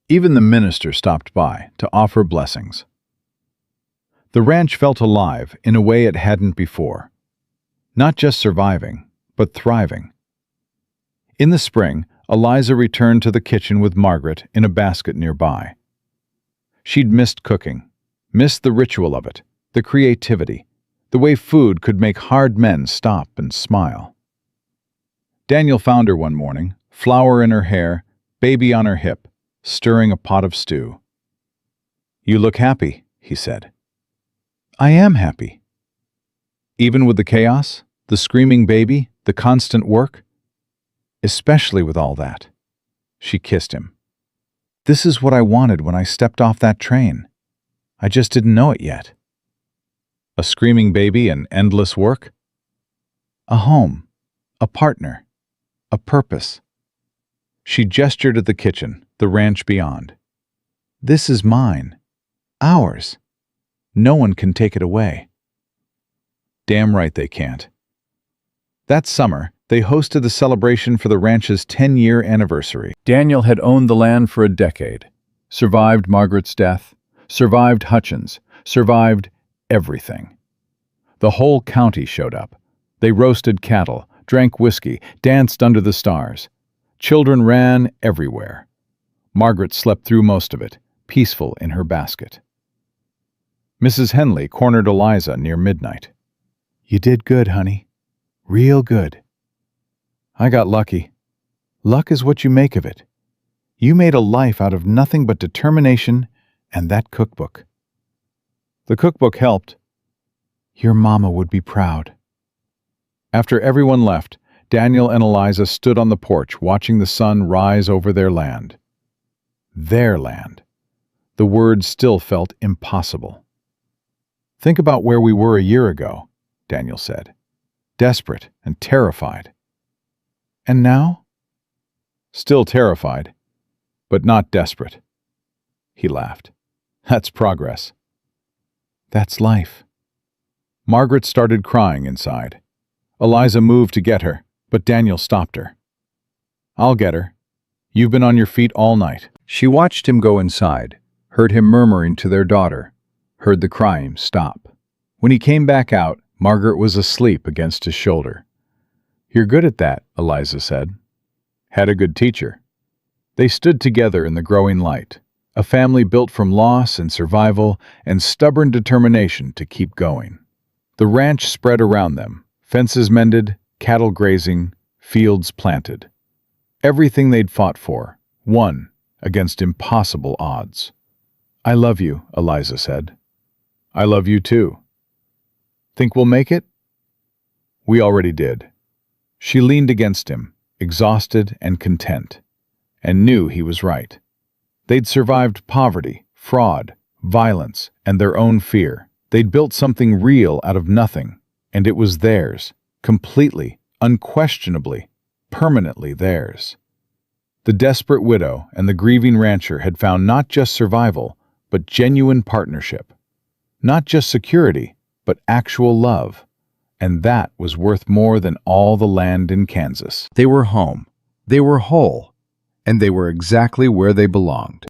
Even the minister stopped by to offer blessings. The ranch felt alive in a way it hadn't before. Not just surviving, but thriving. In the spring, Eliza returned to the kitchen with Margaret in a basket nearby. She'd missed cooking, missed the ritual of it, the creativity, the way food could make hard men stop and smile. Daniel found her one morning, flower in her hair, baby on her hip, stirring a pot of stew. You look happy, he said. I am happy. Even with the chaos, the screaming baby, the constant work? Especially with all that. She kissed him. This is what I wanted when I stepped off that train. I just didn't know it yet. A screaming baby and endless work? A home, a partner, a purpose. She gestured at the kitchen, the ranch beyond. This is mine. Ours. No one can take it away. Damn right they can't. That summer, they hosted the celebration for the ranch's 10-year anniversary. Daniel had owned the land for a decade, survived Margaret's death, survived Hutchins, survived everything. The whole county showed up. They roasted cattle, drank whiskey, danced under the stars. Children ran everywhere. Margaret slept through most of it, peaceful in her basket. Mrs. Henley cornered Eliza near midnight. "You did good, honey. Real good." "I got lucky." "Luck is what you make of it. You made a life out of nothing but determination and that cookbook." "The cookbook helped." "Your mama would be proud." After everyone left, Daniel and Eliza stood on the porch watching the sun rise over their land. Their land. The word still felt impossible. "Think about where we were a year ago," Daniel said. "Desperate and terrified." "And now?" "Still terrified, but not desperate." He laughed. "That's progress." "That's life." Margaret started crying inside. Eliza moved to get her, but Daniel stopped her. "I'll get her. You've been on your feet all night." She watched him go inside, heard him murmuring to their daughter, heard the crying stop. When he came back out, Margaret was asleep against his shoulder. "You're good at that," Eliza said. "Had a good teacher." They stood together in the growing light, a family built from loss and survival and stubborn determination to keep going. The ranch spread around them, fences mended, cattle grazing, fields planted. Everything they'd fought for, won against impossible odds. "I love you," Eliza said. "I love you too." "Think we'll make it?" "We already did." She leaned against him, exhausted and content, and knew he was right. They'd survived poverty, fraud, violence, and their own fear. They'd built something real out of nothing, and it was theirs, completely, unquestionably, permanently theirs. The desperate widow and the grieving rancher had found not just survival, but genuine partnership. Not just security, but actual love. And that was worth more than all the land in Kansas. They were home, they were whole, and they were exactly where they belonged.